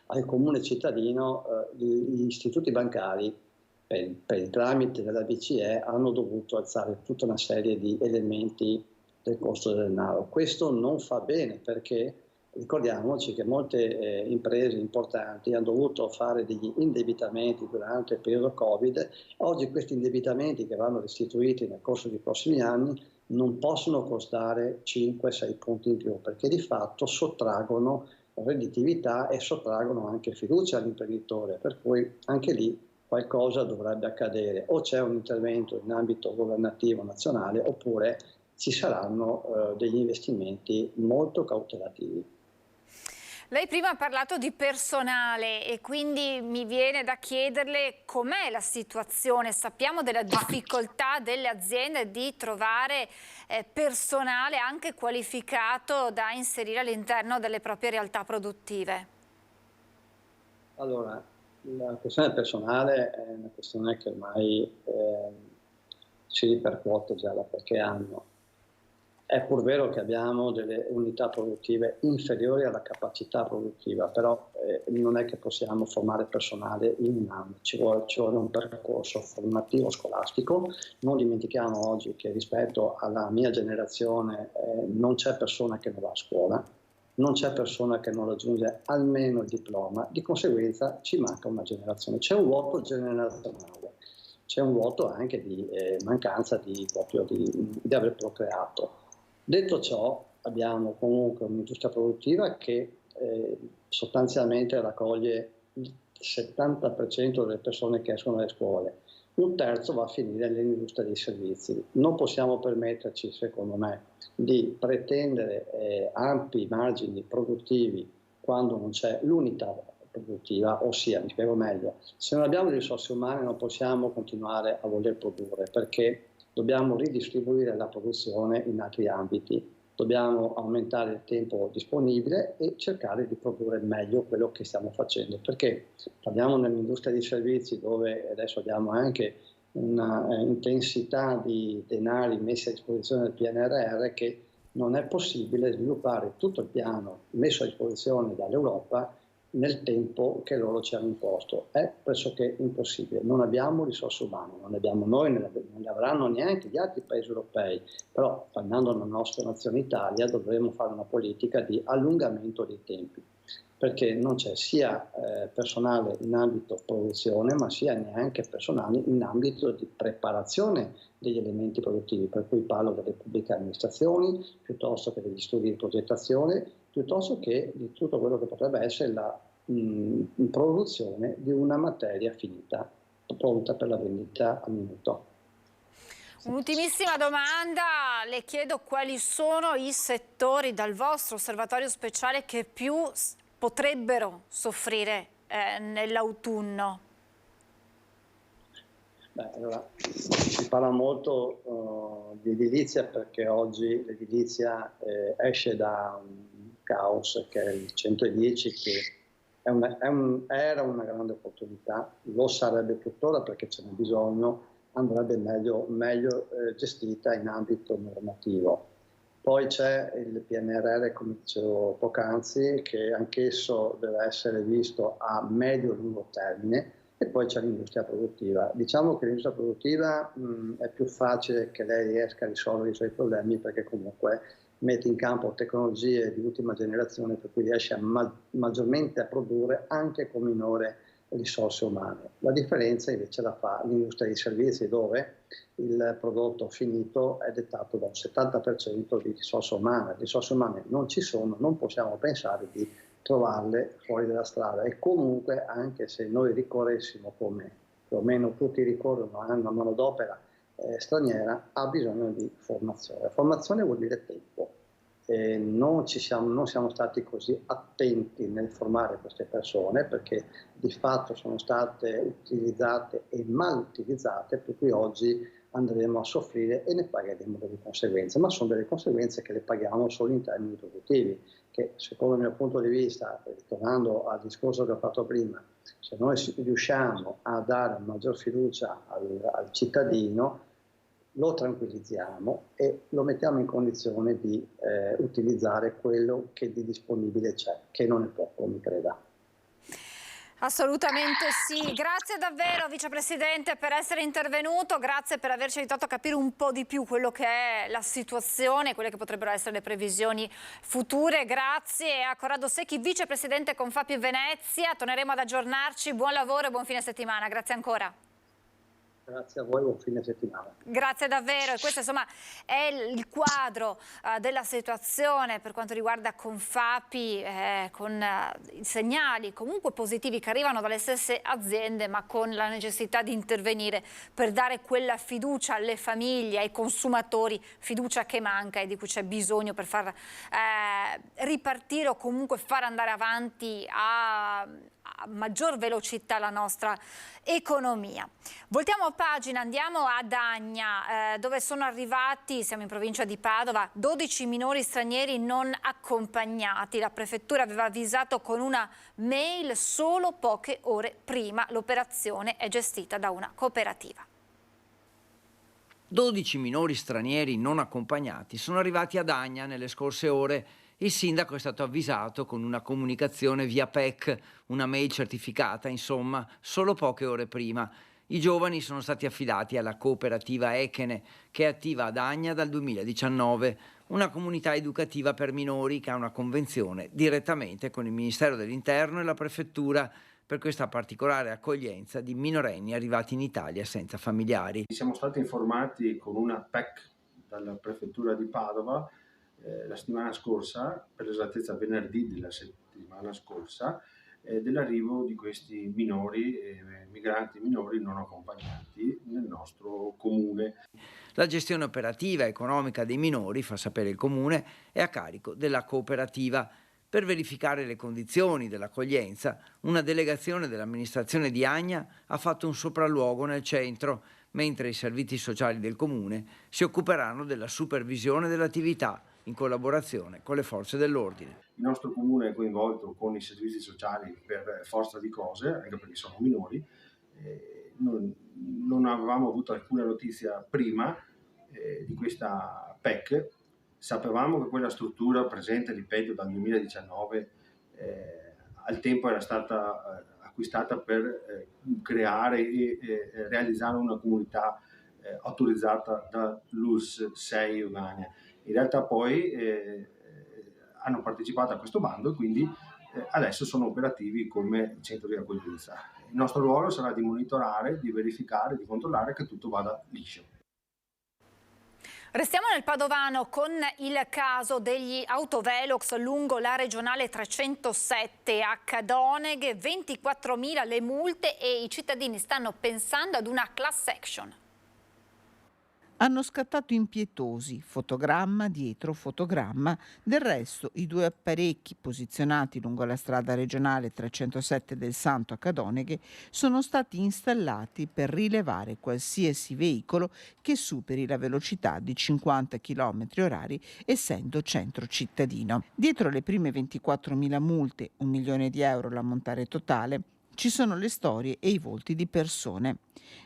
al comune cittadino, gli istituti bancari per il tramite della BCE hanno dovuto alzare tutta una serie di elementi del costo del denaro. Questo non fa bene perché ricordiamoci che molte imprese importanti hanno dovuto fare degli indebitamenti durante il periodo Covid. Oggi questi indebitamenti che vanno restituiti nel corso dei prossimi anni non possono costare 5-6 punti in più perché di fatto sottraggono redditività e sottraggono anche fiducia all'imprenditore, per cui anche lì qualcosa dovrebbe accadere, o c'è un intervento in ambito governativo nazionale oppure ci saranno degli investimenti molto cautelativi. Lei prima ha parlato di personale e quindi mi viene da chiederle com'è la situazione. Sappiamo della difficoltà delle aziende di trovare personale anche qualificato da inserire all'interno delle proprie realtà produttive. Allora, la questione personale è una questione che ormai si ripercuote già da qualche anno. È pur vero che abbiamo delle unità produttive inferiori alla capacità produttiva, però non è che possiamo formare personale in un anno, ci vuole un percorso formativo scolastico. Non dimentichiamo oggi che rispetto alla mia generazione non c'è persona che non va a scuola, non c'è persona che non raggiunge almeno il diploma, di conseguenza ci manca una generazione, c'è un vuoto generazionale, c'è un vuoto anche di mancanza di aver procreato. Detto ciò, abbiamo comunque un'industria produttiva che sostanzialmente raccoglie il 70% delle persone che escono dalle scuole, un terzo va a finire nell'industria dei servizi. Non possiamo permetterci, secondo me, di pretendere ampi margini produttivi quando non c'è l'unità produttiva, ossia, mi spiego meglio, se non abbiamo le risorse umane non possiamo continuare a voler produrre perché dobbiamo ridistribuire la produzione in altri ambiti, dobbiamo aumentare il tempo disponibile e cercare di produrre meglio quello che stiamo facendo, perché parliamo nell'industria dei servizi dove adesso abbiamo anche una intensità di denari messi a disposizione del PNRR che non è possibile sviluppare tutto il piano messo a disposizione dall'Europa nel tempo che loro ci hanno imposto. È pressoché impossibile, non abbiamo risorse umane, non le abbiamo noi, non le avranno neanche gli altri paesi europei, però parlando della nostra nazione Italia dovremo fare una politica di allungamento dei tempi, perché non c'è sia personale in ambito produzione, ma sia neanche personale in ambito di preparazione degli elementi produttivi, per cui parlo delle pubbliche amministrazioni, piuttosto che degli studi di progettazione, piuttosto che di tutto quello che potrebbe essere la produzione di una materia finita, pronta per la vendita al minuto. Un'ultimissima domanda, le chiedo quali sono i settori dal vostro osservatorio speciale che più potrebbero soffrire nell'autunno? Allora, si parla molto di edilizia perché oggi l'edilizia esce da un caos che è il 110 che era una grande opportunità, lo sarebbe tuttora perché ce n'è bisogno, andrebbe meglio gestita in ambito normativo. Poi c'è il PNRR, come dicevo poc'anzi, che anch'esso deve essere visto a medio e lungo termine, e poi c'è l'industria produttiva. Diciamo che l'industria produttiva è più facile che lei riesca a risolvere i suoi problemi perché comunque mette in campo tecnologie di ultima generazione per cui riesce maggiormente a produrre anche con minore risorse umane. La differenza invece la fa l'industria dei servizi dove il prodotto finito è dettato da un 70% di risorse umane. Le risorse umane non ci sono, non possiamo pensare di trovarle fuori dalla strada e comunque anche se noi ricorressimo come più o meno tutti ricorrono a una manodopera straniera ha bisogno di formazione. Formazione vuol dire tempo. Non siamo stati così attenti nel formare queste persone perché di fatto sono state utilizzate e mal utilizzate per cui oggi andremo a soffrire e ne pagheremo delle conseguenze, ma sono delle conseguenze che le paghiamo solo in termini produttivi, che secondo il mio punto di vista, ritornando al discorso che ho fatto prima, se noi riusciamo a dare maggior fiducia al cittadino, lo tranquillizziamo e lo mettiamo in condizione di utilizzare quello che di disponibile c'è, che non è poco, mi creda. Assolutamente sì, grazie davvero Vicepresidente per essere intervenuto, grazie per averci aiutato a capire un po' di più quello che è la situazione, quelle che potrebbero essere le previsioni future. Grazie a Corrado Secchi, Vicepresidente Confapi Venezia, torneremo ad aggiornarci, buon lavoro e buon fine settimana, grazie ancora. Grazie a voi, buon fine settimana. Grazie davvero, e questo insomma è il quadro della situazione per quanto riguarda Confapi, con i segnali comunque positivi che arrivano dalle stesse aziende, ma con la necessità di intervenire per dare quella fiducia alle famiglie, ai consumatori, fiducia che manca e di cui c'è bisogno per far ripartire o comunque far andare avanti a maggior velocità la nostra economia. Voltiamo pagina, andiamo ad Agna, dove sono arrivati, siamo in provincia di Padova, 12 minori stranieri non accompagnati. La prefettura aveva avvisato con una mail solo poche ore prima. L'operazione è gestita da una cooperativa. 12 minori stranieri non accompagnati sono arrivati ad Agna nelle scorse ore. Il sindaco è stato avvisato con una comunicazione via PEC, una mail certificata, insomma, solo poche ore prima. I giovani sono stati affidati alla cooperativa Echene, che è attiva ad Agna dal 2019, una comunità educativa per minori che ha una convenzione direttamente con il Ministero dell'Interno e la Prefettura per questa particolare accoglienza di minorenni arrivati in Italia senza familiari. Siamo stati informati con una PEC dalla Prefettura di Padova la settimana scorsa, per l'esattezza venerdì della settimana scorsa, dell'arrivo di questi minori, migranti minori non accompagnati nel nostro comune. La gestione operativa e economica dei minori, fa sapere il comune, è a carico della cooperativa. Per verificare le condizioni dell'accoglienza, una delegazione dell'amministrazione di Agna ha fatto un sopralluogo nel centro, mentre i servizi sociali del comune si occuperanno della supervisione dell'attività in collaborazione con le forze dell'ordine. Il nostro comune è coinvolto con i servizi sociali per forza di cose, anche perché sono minori. Non avevamo avuto alcuna notizia prima di questa PEC. Sapevamo che quella struttura presente, ripeto, dal 2019 al tempo era stata acquistata per creare e realizzare una comunità autorizzata dall'ULSS 6 Ugania. In realtà poi hanno partecipato a questo bando e quindi adesso sono operativi come centro di accoglienza. Il nostro ruolo sarà di monitorare, di verificare, di controllare che tutto vada liscio. Restiamo nel Padovano con il caso degli autovelox lungo la regionale 307 a Cadoneghe, 24.000 le multe e i cittadini stanno pensando ad una class action. Hanno scattato impietosi, fotogramma dietro fotogramma. Del resto, i due apparecchi posizionati lungo la strada regionale 307 del Santo a Cadoneghe sono stati installati per rilevare qualsiasi veicolo che superi la velocità di 50 km/h, essendo centro cittadino. Dietro le prime 24.000 multe, €1 milione l'ammontare totale, ci sono le storie e i volti di persone.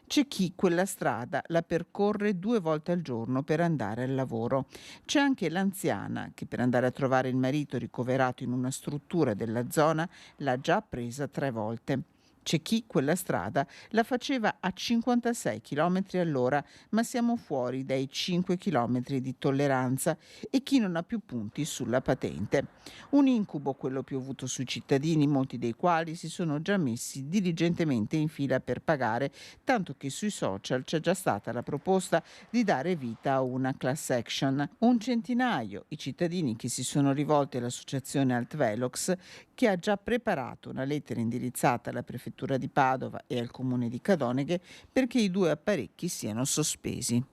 C'è chi quella strada la percorre 2 volte al giorno per andare al lavoro. C'è anche l'anziana che per andare a trovare il marito ricoverato in una struttura della zona l'ha già presa 3 volte. C'è chi quella strada la faceva a 56 km all'ora, ma siamo fuori dai 5 km di tolleranza, e chi non ha più punti sulla patente. Un incubo quello piovuto sui cittadini, molti dei quali si sono già messi diligentemente in fila per pagare, tanto che sui social c'è già stata la proposta di dare vita a una class action. Un centinaio i cittadini che si sono rivolti all'associazione Altvelox, che ha già preparato una lettera indirizzata alla Prefettura di Padova e al Comune di Cadoneghe perché i 2 apparecchi siano sospesi.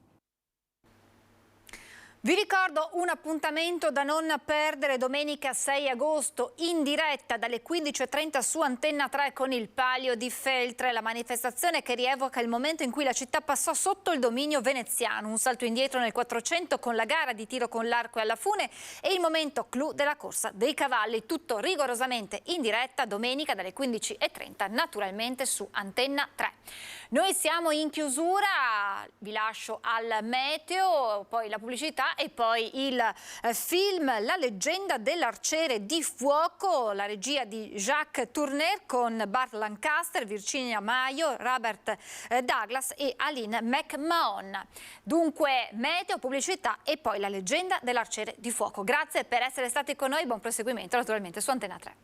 Vi ricordo un appuntamento da non perdere domenica 6 agosto in diretta dalle 15:30 su Antenna 3 con il Palio di Feltre, la manifestazione che rievoca il momento in cui la città passò sotto il dominio veneziano, un salto indietro nel 400 con la gara di tiro con l'arco e alla fune e il momento clou della corsa dei cavalli, tutto rigorosamente in diretta domenica dalle 15:30 naturalmente su Antenna 3. Noi siamo in chiusura, vi lascio al meteo, poi la pubblicità e poi il film La leggenda dell'arciere di fuoco, la regia di Jacques Tourneur con Burt Lancaster, Virginia Maio, Robert Douglas e Aline McMahon. Dunque meteo, pubblicità e poi La leggenda dell'arciere di fuoco. Grazie per essere stati con noi, buon proseguimento naturalmente su Antenna 3.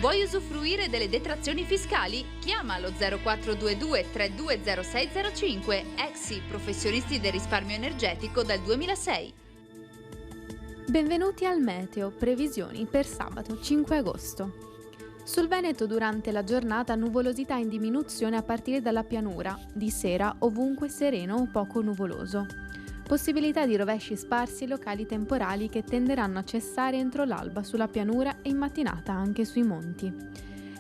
Vuoi usufruire delle detrazioni fiscali? Chiama lo 0422 320605. Exi, professionisti del risparmio energetico dal 2006. Benvenuti al meteo, previsioni per sabato 5 agosto. Sul Veneto durante la giornata nuvolosità in diminuzione a partire dalla pianura, di sera ovunque sereno o poco nuvoloso. Possibilità di rovesci sparsi e locali temporali che tenderanno a cessare entro l'alba sulla pianura e in mattinata anche sui monti.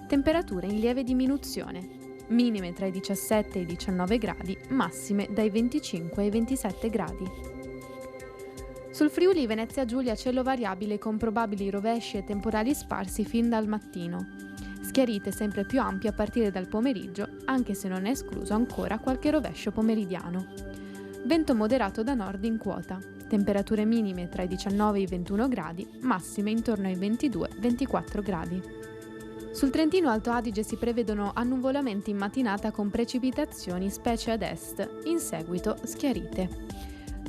Temperature in lieve diminuzione, minime tra i 17 e i 19 gradi, massime dai 25 ai 27 gradi. Sul Friuli Venezia Giulia cielo variabile con probabili rovesci e temporali sparsi fin dal mattino. Schiarite sempre più ampie a partire dal pomeriggio, anche se non è escluso ancora qualche rovescio pomeridiano. Vento moderato da nord in quota, temperature minime tra i 19 e i 21 gradi, massime intorno ai 22-24 gradi. Sul Trentino Alto Adige si prevedono annuvolamenti in mattinata con precipitazioni specie ad est, in seguito schiarite.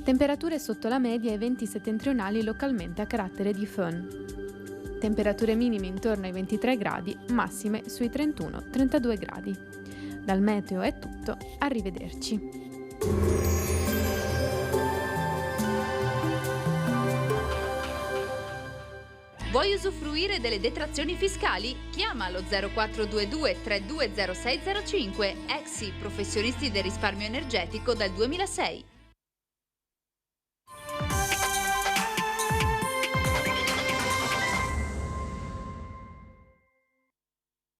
Temperature sotto la media e venti settentrionali localmente a carattere di föhn. Temperature minime intorno ai 23 gradi, massime sui 31-32 gradi. Dal meteo è tutto, arrivederci. Vuoi usufruire delle detrazioni fiscali? Chiama lo 0422 320605. Exi, professionisti del risparmio energetico dal 2006.